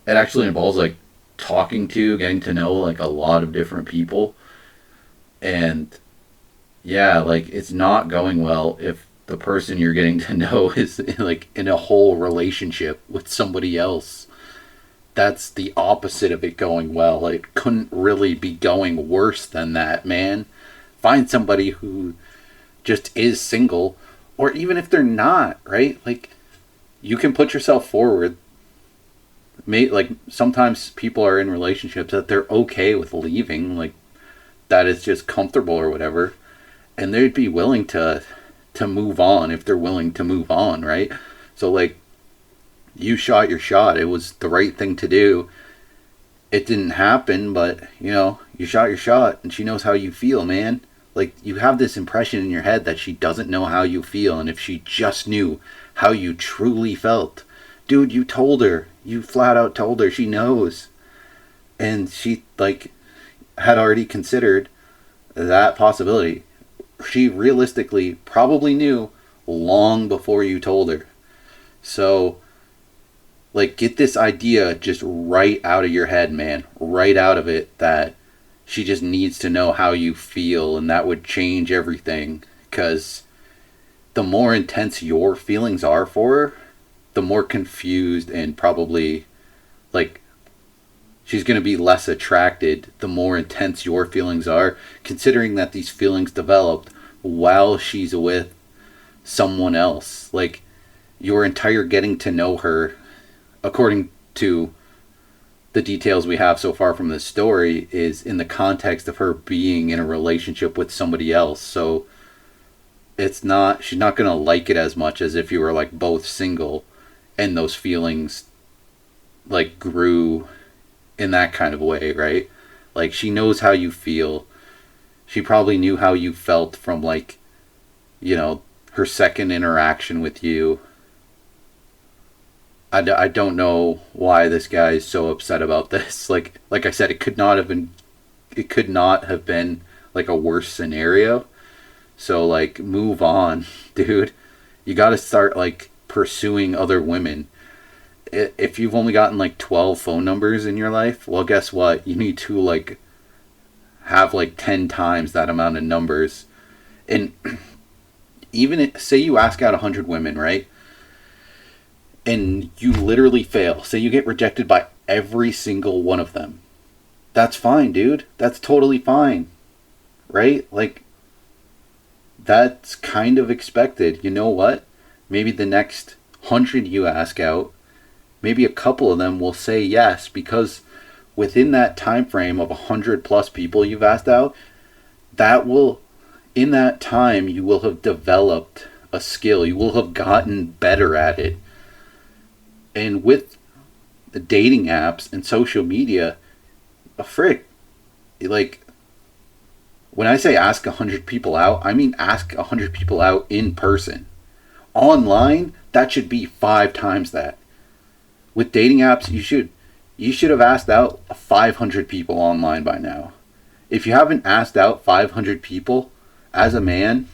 actually involves like talking to, getting to know like a lot of different people. And yeah, like it's not going well if the person you're getting to know is like in a whole relationship with somebody else. That's the opposite of it going well. It couldn't really be going worse than that, man. Find somebody who just is single, or even if they're not, right? Like, you can put yourself forward. Like, sometimes people are in relationships that they're okay with leaving, like, that is just comfortable or whatever, and they'd be willing to move on if they're willing to move on, right? So, like, you shot your shot. It was the right thing to do. It didn't happen, but, you shot your shot, and she knows how you feel, man. Like, you have this impression in your head that she doesn't know how you feel, and if she just knew how you truly felt, dude, you told her. You flat out told her. She knows. And she, like, had already considered that possibility. She realistically probably knew long before you told her. So, like, get this idea just right out of your head, man. Right out of it, that she just needs to know how you feel, and that would change everything. Because the more intense your feelings are for her, the more confused and probably, like, she's going to be less attracted the more intense your feelings are, considering that these feelings developed while she's with someone else. Like, your entire getting to know her, according to the details we have so far from this story, is in the context of her being in a relationship with somebody else. So she's not going to like it as much as if you were like both single and those feelings like grew in that kind of way, right? Like, she knows how you feel. She probably knew how you felt from, like, her second interaction with you. I don't know why this guy is so upset about this. Like I said, it could not have been like a worse scenario. So, like, move on, dude. You got to start like pursuing other women. If you've only gotten like 12 phone numbers in your life, well, guess what? You need to like have like 10 times that amount of numbers. And even say you ask out 100 women, right? And you literally fail. Say you get rejected by every single one of them. That's fine, dude. That's totally fine. Right? Like, that's kind of expected. You know what? Maybe the next 100 you ask out, maybe a couple of them will say yes, because within that time frame of 100 plus people you've asked out, in that time, you will have developed a skill. You will have gotten better at it. And with the dating apps and social media, like, when I say ask 100 people out, I mean ask 100 people out in person. Online, that should be 5 times that. With dating apps, you should have asked out 500 people online by now. If you haven't asked out 500 people as a man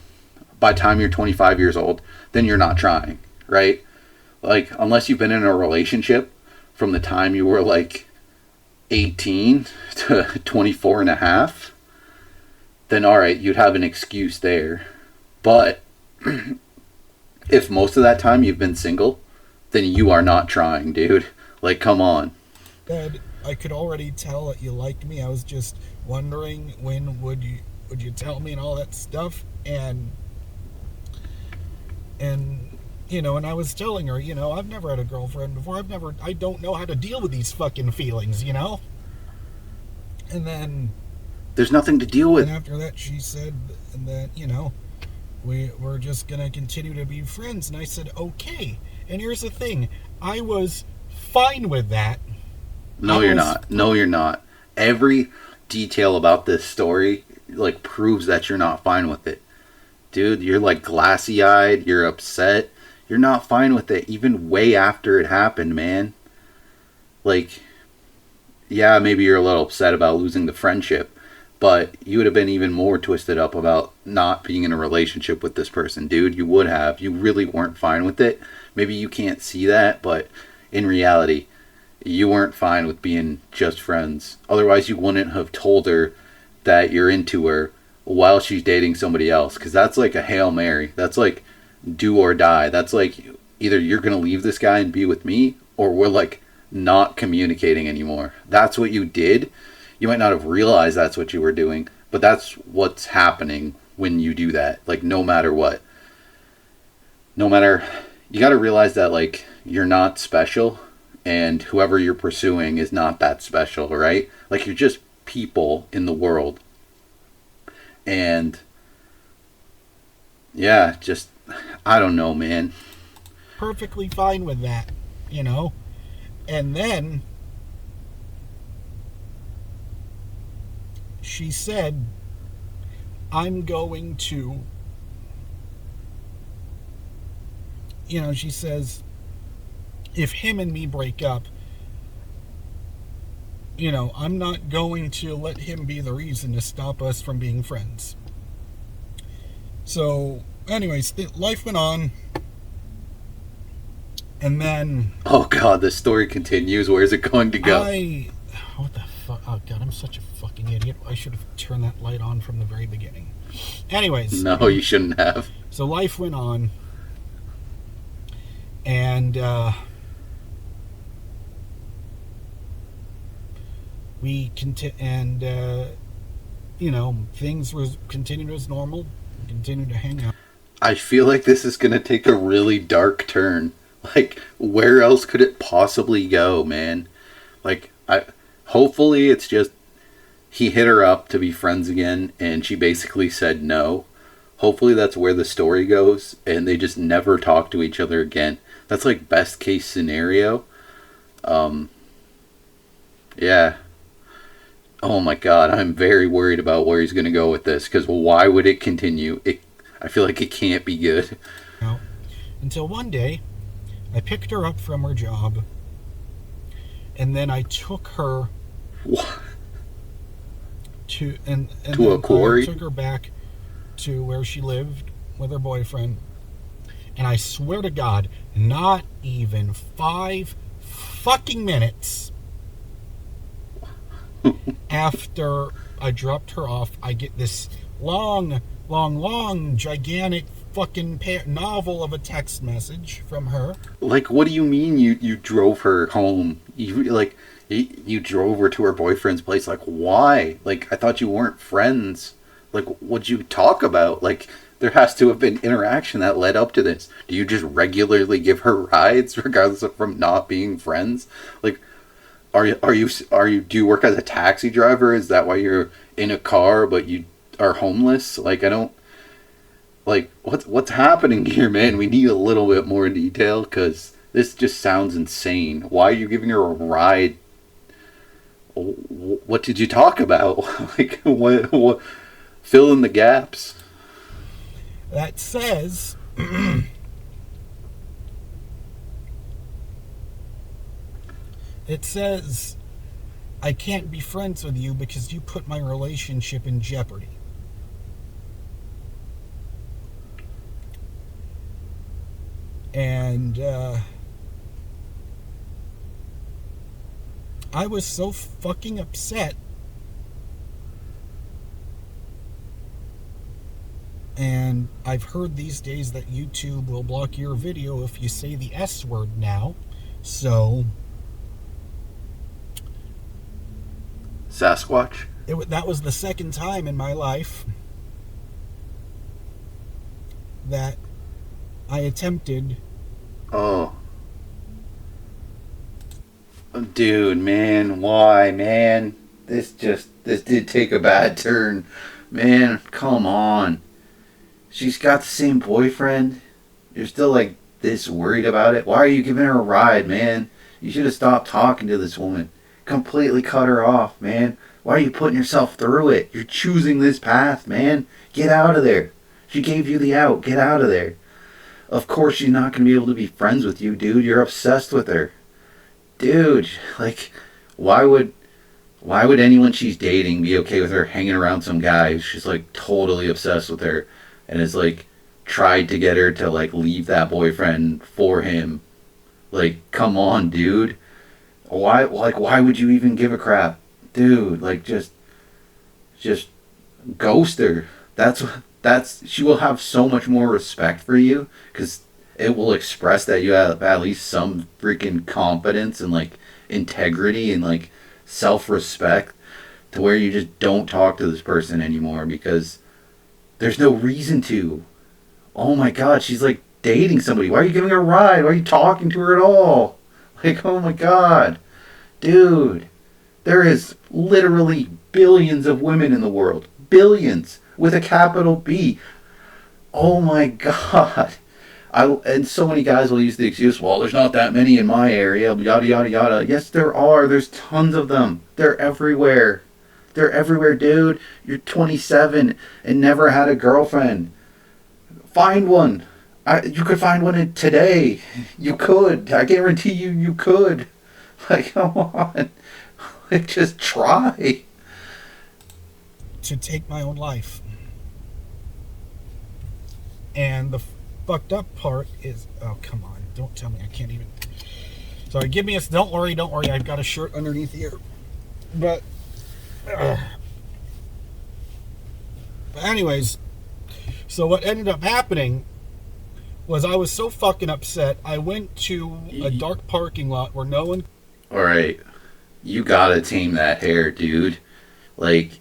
by the time you're 25 years old, then you're not trying, right? Like, unless you've been in a relationship from the time you were like 18 to 24 and a half, then all right, you'd have an excuse there. But if most of that time you've been single, then you are not trying, dude. Like, come on. Dad, I could already tell that you liked me. I was just wondering when would you tell me and all that stuff. And and I was telling her, I've never had a girlfriend before. I don't know how to deal with these fucking feelings, And then there's nothing to deal with. And after that, she said that, we're just gonna continue to be friends. And I said, okay. And here's the thing, I was fine with that. No, you're not. No, you're not. Every detail about this story like proves that you're not fine with it. Dude, you're like glassy eyed, you're upset. You're not fine with it even way after it happened, man. Like, yeah, maybe you're a little upset about losing the friendship, but you would have been even more twisted up about not being in a relationship with this person, dude. You would have. You really weren't fine with it. Maybe you can't see that, but in reality, you weren't fine with being just friends. Otherwise, you wouldn't have told her that you're into her while she's dating somebody else. Because that's like a Hail Mary. That's like do or die. That's like either you're going to leave this guy and be with me, or we're like not communicating anymore. That's what you did. You might not have realized that's what you were doing, but that's what's happening when you do that. Like, no matter what. No matter. You got to realize that, like, you're not special, and whoever you're pursuing is not that special, right? Like, you're just people in the world. And yeah, just, I don't know, man. Perfectly fine with that, you know? And then she said, I'm going to, you know, she says, if him and me break up, you know, I'm not going to let him be the reason to stop us from being friends. So, anyways, life went on. And then... Oh, God, the story continues. Where's it going to go? What the fuck? Oh, God, I'm such a fucking idiot. I should have turned that light on from the very beginning. Anyways. No, you shouldn't have. So, life went on. And, you know, things were continued as normal. We continued to hang out. I feel like this is going to take a really dark turn. Like, where else could it possibly go, man? Like, hopefully it's just he hit her up to be friends again, and she basically said no. Hopefully that's where the story goes, and they just never talk to each other again. That's like best case scenario. Yeah. Oh my God, I'm very worried about where he's going to go with this, because why would it continue? I feel like it can't be good. No. Until one day, I picked her up from her job, and then I took her What? to a quarry? I took her back to where she lived with her boyfriend, and I swear to God, not even 5 fucking minutes after I dropped her off, I get this long, gigantic fucking novel of a text message from her. Like, what do you mean you drove her home? You drove her to her boyfriend's place? Like, why? Like, I thought you weren't friends. Like, what'd you talk about? Like, there has to have been interaction that led up to this. Do you just regularly give her rides regardless of from not being friends? Like, do you work as a taxi driver? Is that why you're in a car but you are homeless? Like, I don't, like, what's happening here, man? We need a little bit more detail, because this just sounds insane. Why are you giving her a ride? What did you talk about? Like, what fill in the gaps. That says it says, I can't be friends with you because you put my relationship in jeopardy. And I was so fucking upset. And I've heard these days that YouTube will block your video if you say the S word now. So Sasquatch? That was the second time in my life that I attempted. Oh. Dude, man, why, man? This did take a bad turn. Man, come on. She's got the same boyfriend. You're still like this worried about it. Why are you giving her a ride, man? You should have stopped talking to this woman. Completely cut her off, man. Why are you putting yourself through it? You're choosing this path, man. Get out of there. She gave you the out. Get out of there. Of course she's not going to be able to be friends with you, dude. You're obsessed with her. Dude, like, why would anyone she's dating be okay with her hanging around some guy who's just like totally obsessed with her and is like tried to get her to like leave that boyfriend for him? Like, come on, dude. Why would you even give a crap? Dude, like just ghost her. That's she will have so much more respect for you cuz it will express that you have at least some freaking confidence and like integrity and like self-respect to where you just don't talk to this person anymore because there's no reason to. Oh my god, she's like dating somebody. Why are you giving her a ride? Why are you talking to her at all? Like, oh my god. Dude, there is literally billions of women in the world. Billions with a capital B. Oh my god. And so many guys will use the excuse, well, there's not that many in my area, yada, yada, yada. Yes, there are. There's tons of them. They're everywhere. They're everywhere, dude. You're 27 and never had a girlfriend. Find one. You could find one today. You could. I guarantee you could. Like, come on. Like, just try. To take my own life. And the fucked up part is, oh, come on. Don't tell me. I can't even. Sorry, give me a, don't worry. I've got a shirt underneath here. But anyways, so what ended up happening was I was so fucking upset. I went to a dark parking lot where no one. Alright. You gotta tame that hair, dude. Like,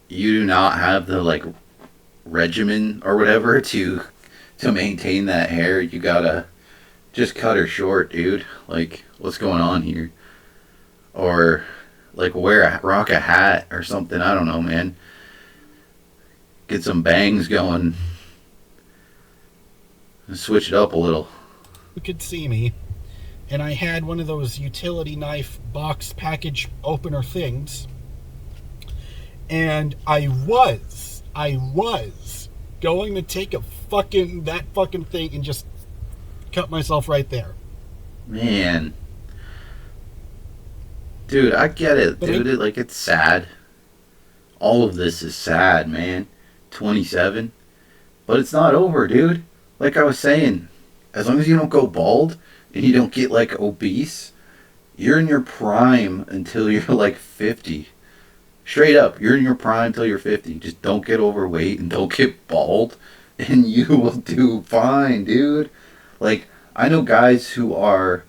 you do not have the, like, regimen or whatever to maintain that hair. You gotta just cut her short, dude. Like, what's going on here? Or, like, rock a hat or something. I don't know, man. Get some bangs going. Switch it up a little. You could see me, and I had one of those utility knife box package opener things, and I was going to take that fucking thing and just cut myself right there. Man. Dude, I get it, dude. Like, it's sad. All of this is sad, man. 27. But it's not over, dude. Like I was saying, as long as you don't go bald and you don't get, like, obese, you're in your prime until you're, like, 50. Straight up, you're in your prime until you're 50. Just don't get overweight and don't get bald, and you will do fine, dude. Like, I know guys who are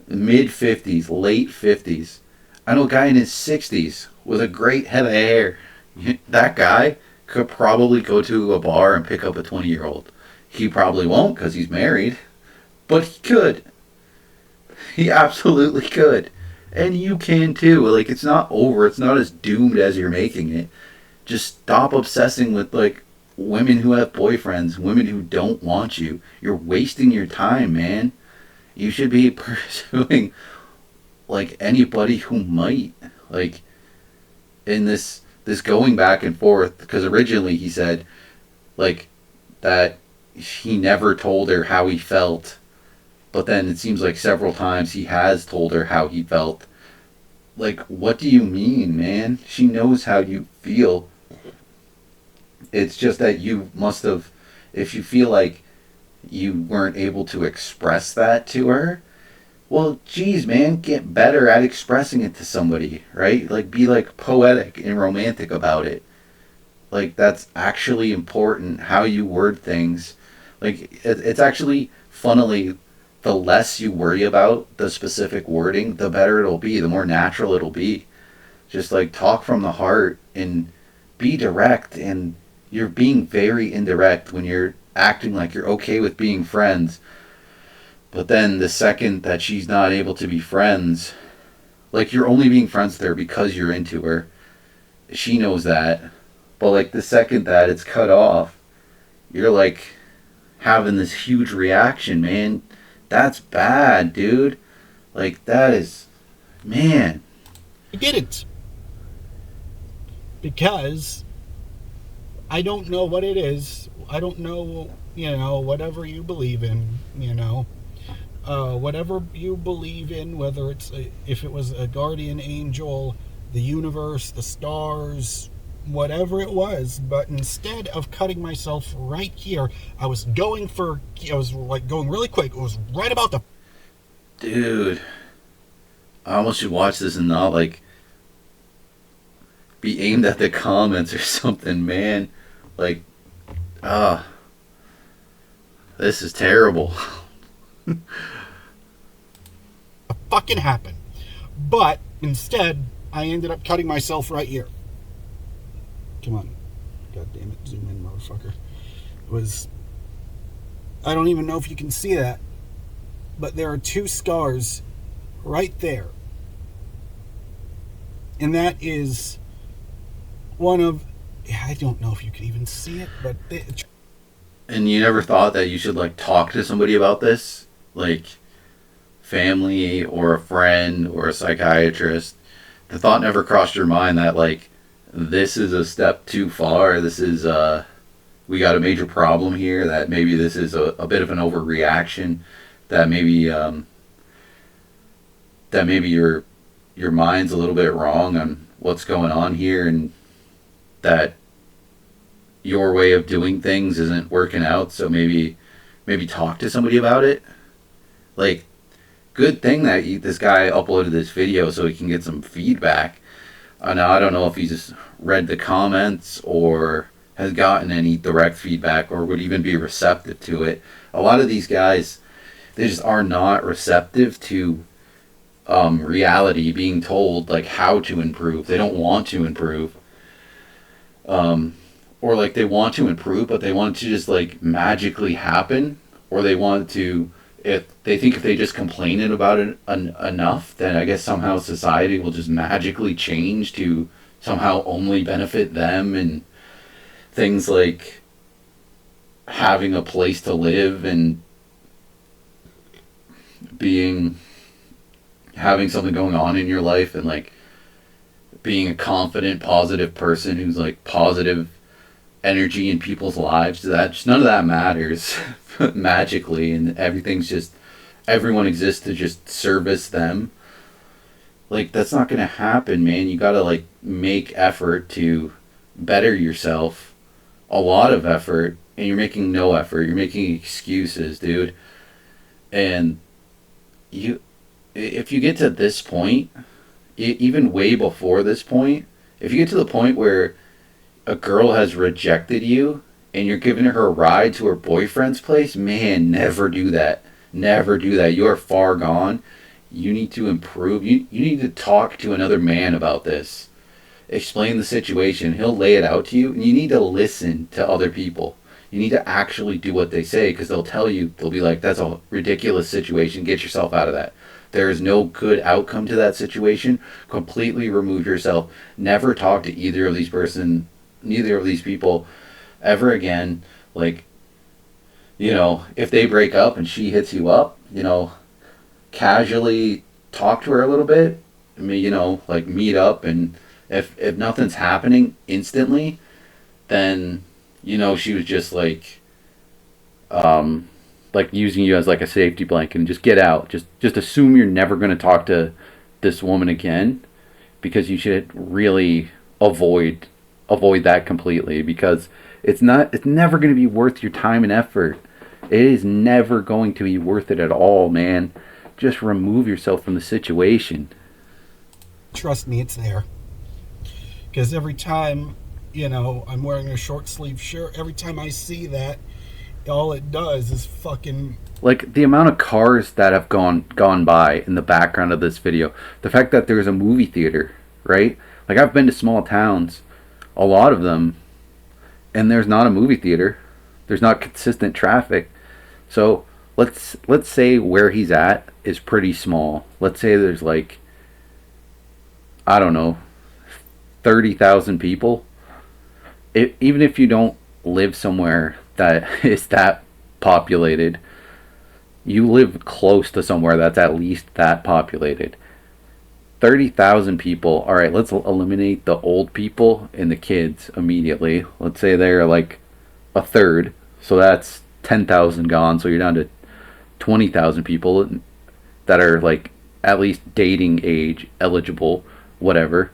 mid-50s, late 50s. I know a guy in his 60s with a great head of hair. That guy could probably go to a bar and pick up a 20-year-old. He probably won't because he's married, but he could. He absolutely could. And you can too. Like, it's not over. It's not as doomed as you're making it. Just stop obsessing with, like, women who have boyfriends, women who don't want you. You're wasting your time, man. You should be pursuing, like, anybody who might. Like, in this going back and forth, because originally he said, like, that he never told her how he felt, but then it seems like several times he has told her how he felt. Like, what do you mean, man? She knows how you feel. It's just that you must have, if you feel like you weren't able to express that to her, well, geez, man, get better at expressing it to somebody, right? Like, be, like, poetic and romantic about it. Like, that's actually important, how you word things. Like, it's actually, funnily, the less you worry about the specific wording, the better it'll be, the more natural it'll be. Just, like, talk from the heart and be direct, and you're being very indirect when you're acting like you're okay with being friends. But then the second that she's not able to be friends, like, you're only being friends with her because you're into her. She knows that. But, like, the second that it's cut off, you're like having this huge reaction, man. That's bad, dude. Like, that is, man. I didn't. Because I don't know what it is. I don't know, whatever you believe in, whatever you believe in, whether if it was a guardian angel, the universe, the stars, whatever it was. But instead of cutting myself right here, I was like going really quick. It was right about the... Dude, I almost should watch this and not, like, be aimed at the comments or something, man. Like, ah, this is terrible. fucking happen. But instead, I ended up cutting myself right here. Come on. God damn it. Zoom in, motherfucker. I don't even know if you can see that, but there are 2 scars right there. And that is one of... I don't know if you can even see it, but... And you never thought that you should, like, talk to somebody about this? Like, family or a friend or a psychiatrist? The thought never crossed your mind that, like, this is a step too far. This is, we got a major problem here, that maybe this is a bit of an overreaction, that maybe your mind's a little bit wrong on what's going on here, and that your way of doing things isn't working out, so maybe talk to somebody about it. Like, good thing that this guy uploaded this video so he can get some feedback. Now, I don't know if he just read the comments or has gotten any direct feedback or would even be receptive to it. A lot of these guys, they just are not receptive to reality, being told, like, how to improve. They don't want to improve. Or, like, they want to improve, but they want it to just, like, magically happen. Or they want to, if they think if they just complain about it enough, then I guess somehow society will just magically change to somehow only benefit them, and things like having a place to live and having something going on in your life, and, like, being a confident, positive person who's, like, positive energy in people's lives. None of that matters magically, and everyone exists to just service them. Like, that's not gonna happen, man. You gotta, like, make effort to better yourself. A lot of effort, and you're making no effort. You're making excuses, dude. And if you get to this point, even way before this point, if you get to the point where a girl has rejected you and you're giving her a ride to her boyfriend's place, man, never do that. Never do that. You are far gone. You need to improve. You need to talk to another man about this. Explain the situation. He'll lay it out to you. And you need to listen to other people. You need to actually do what they say, because they'll tell you, they'll be like, that's a ridiculous situation. Get yourself out of that. There is no good outcome to that situation. Completely remove yourself. Never talk to either of these people ever again. Like, if they break up and she hits you up, casually talk to her a little bit. I mean, like, meet up, and if nothing's happening instantly, then she was just like using you as, like, a safety blanket, and just get out. Just assume you're never going to talk to this woman again, because you should really avoid that completely, because it's never going to be worth your time and effort. It is never going to be worth it at all, man. Just remove yourself from the situation. Trust me, it's there. Because every time, I'm wearing a short sleeve shirt, every time I see that, all it does is fucking... Like, the amount of cars that have gone by in the background of this video. The fact that there's a movie theater, right? Like, I've been to small towns, a lot of them, and there's not a movie theater. There's not consistent traffic. So let's say where he's at is pretty small. Let's say there's, like, I don't know, 30,000 people. Even if you don't live somewhere that is that populated. You live close to somewhere that's at least that populated. 30,000 people. All right, let's eliminate the old people and the kids immediately. Let's say they're like a third. So that's 10,000 gone. So you're down to 20,000 people that are like at least dating age eligible, whatever.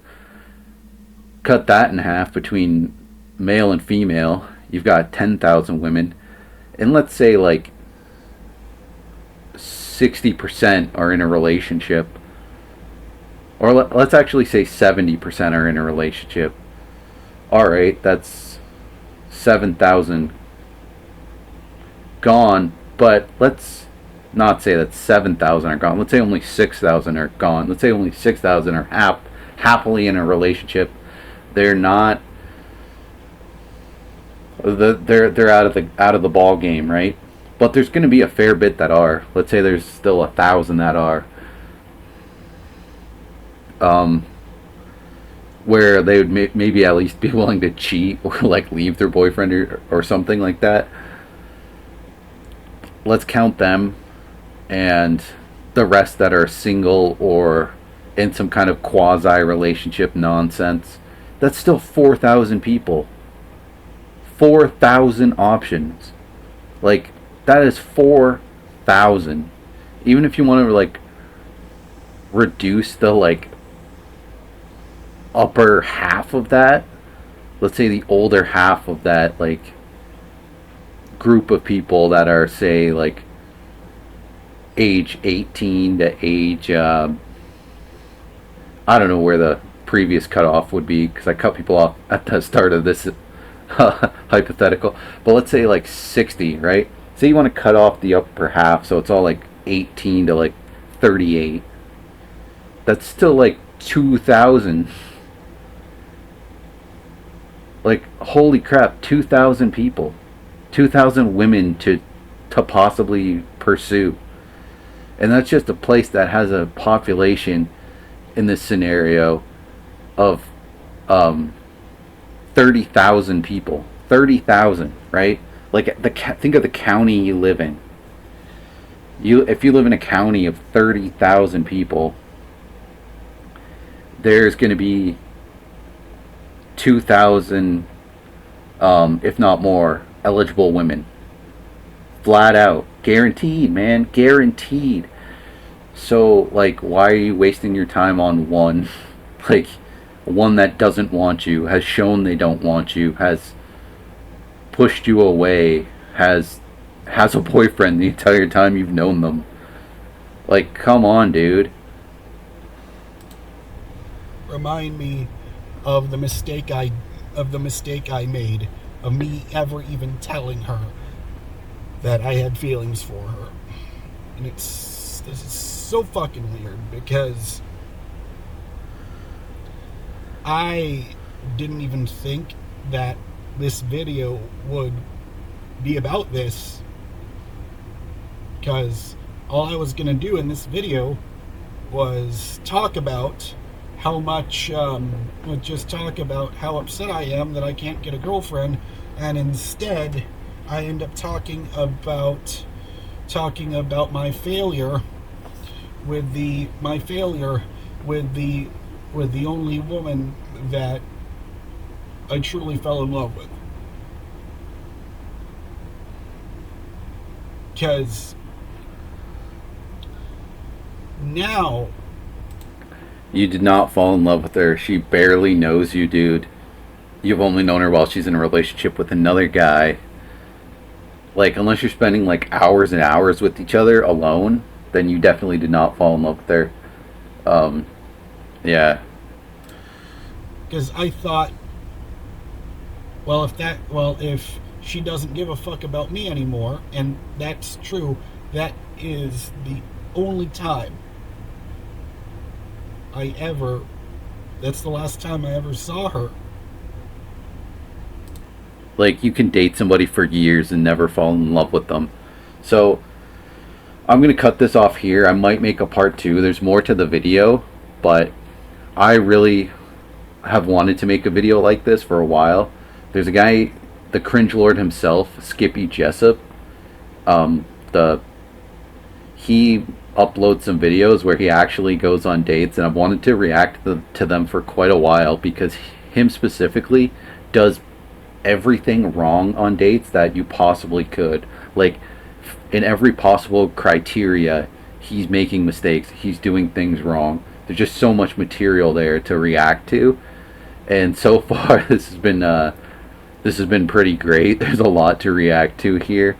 Cut that in half between male and female. You've got 10,000 women. And let's say like 60% are in a relationship. Or let's actually say 70% are in a relationship. Alright, that's 7,000 gone. But let's not say that 7,000 are gone. Let's say only 6,000 are gone. Let's say only 6,000 are happily in a relationship. They're not. They're out of the ball game, right? But there's going to be a fair bit that are. Let's say there's still 1,000 that are. Where they would maybe at least be willing to cheat or like leave their boyfriend or something like that. Let's count them, and the rest that are single or in some kind of quasi relationship nonsense. That's still 4,000 people. 4,000 options. Like, that is 4,000. Even if you want to like reduce the like upper half of that, let's say the older half of that like group of people that are, say, like age 18 to age I don't know where the previous cutoff would be, because I cut people off at the start of this hypothetical, but let's say like 60, right? Say you want to cut off the upper half, so it's all like 18 to like 38. That's still like 2,000. Like, holy crap, 2,000 people. 2,000 women to possibly pursue. And that's just a place that has a population in this scenario of 30,000 people. 30,000, right? Like, think of the county you live in. If you live in a county of 30,000 people, there's going to be 2,000, if not more, eligible women. Flat out. Guaranteed, man. Guaranteed. So, like, why are you wasting your time on one? Like, one that doesn't want you, has shown they don't want you, has pushed you away, has a boyfriend the entire time you've known them. Like, come on, dude. Remind me of the mistake I made of me ever even telling her that I had feelings for her. And this is so fucking weird, because I didn't even think that this video would be about this, because all I was gonna do in this video was talk about how much, just talk about how upset I am that I can't get a girlfriend, and instead I end up talking about my failure with the only woman that I truly fell in love with. Because now, you did not fall in love with her. She barely knows you, dude. You've only known her while she's in a relationship with another guy. Like, unless you're spending like hours and hours with each other alone, then you definitely did not fall in love with her. Yeah. Because I thought, if she doesn't give a fuck about me anymore, and that's true, that is the only time that's the last time I ever saw her. Like, you can date somebody for years and never fall in love with them. So, I'm going to cut this off here. I might make a part 2. There's more to the video, but I really have wanted to make a video like this for a while. There's a guy the cringe lord himself, Skippy Jessup, the he uploads some videos where he actually goes on dates, and I've wanted to react to them for quite a while because him specifically does everything wrong on dates that you possibly could. Like, in every possible criteria, he's making mistakes. He's doing things wrong. There's just so much material there to react to, and so far this has been pretty great. There's a lot to react to here.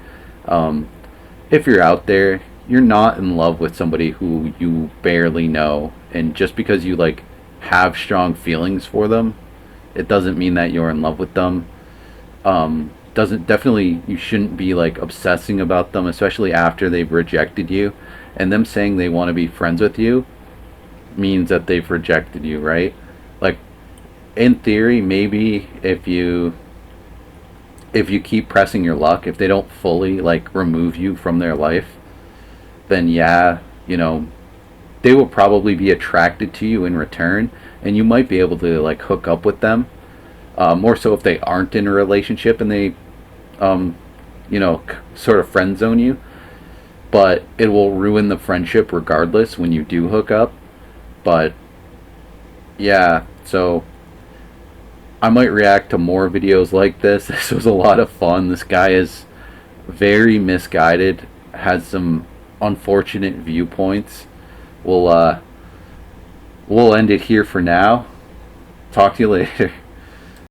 If you're out there, you're not in love with somebody who you barely know, and just because you like have strong feelings for them, it doesn't mean that you're in love with them. Doesn't definitely you shouldn't be like obsessing about them, especially after they've rejected you. And them saying they want to be friends with you means that they've rejected you, right? Like, in theory, maybe if you keep pressing your luck, if they don't fully like remove you from their life, then yeah, they will probably be attracted to you in return, and you might be able to like hook up with them. More so if they aren't in a relationship and they, sort of friend zone you. But it will ruin the friendship regardless when you do hook up. But yeah, so I might react to more videos like this. This was a lot of fun. This guy is very misguided, has some unfortunate viewpoints. We'll end it here for now. Talk to you later.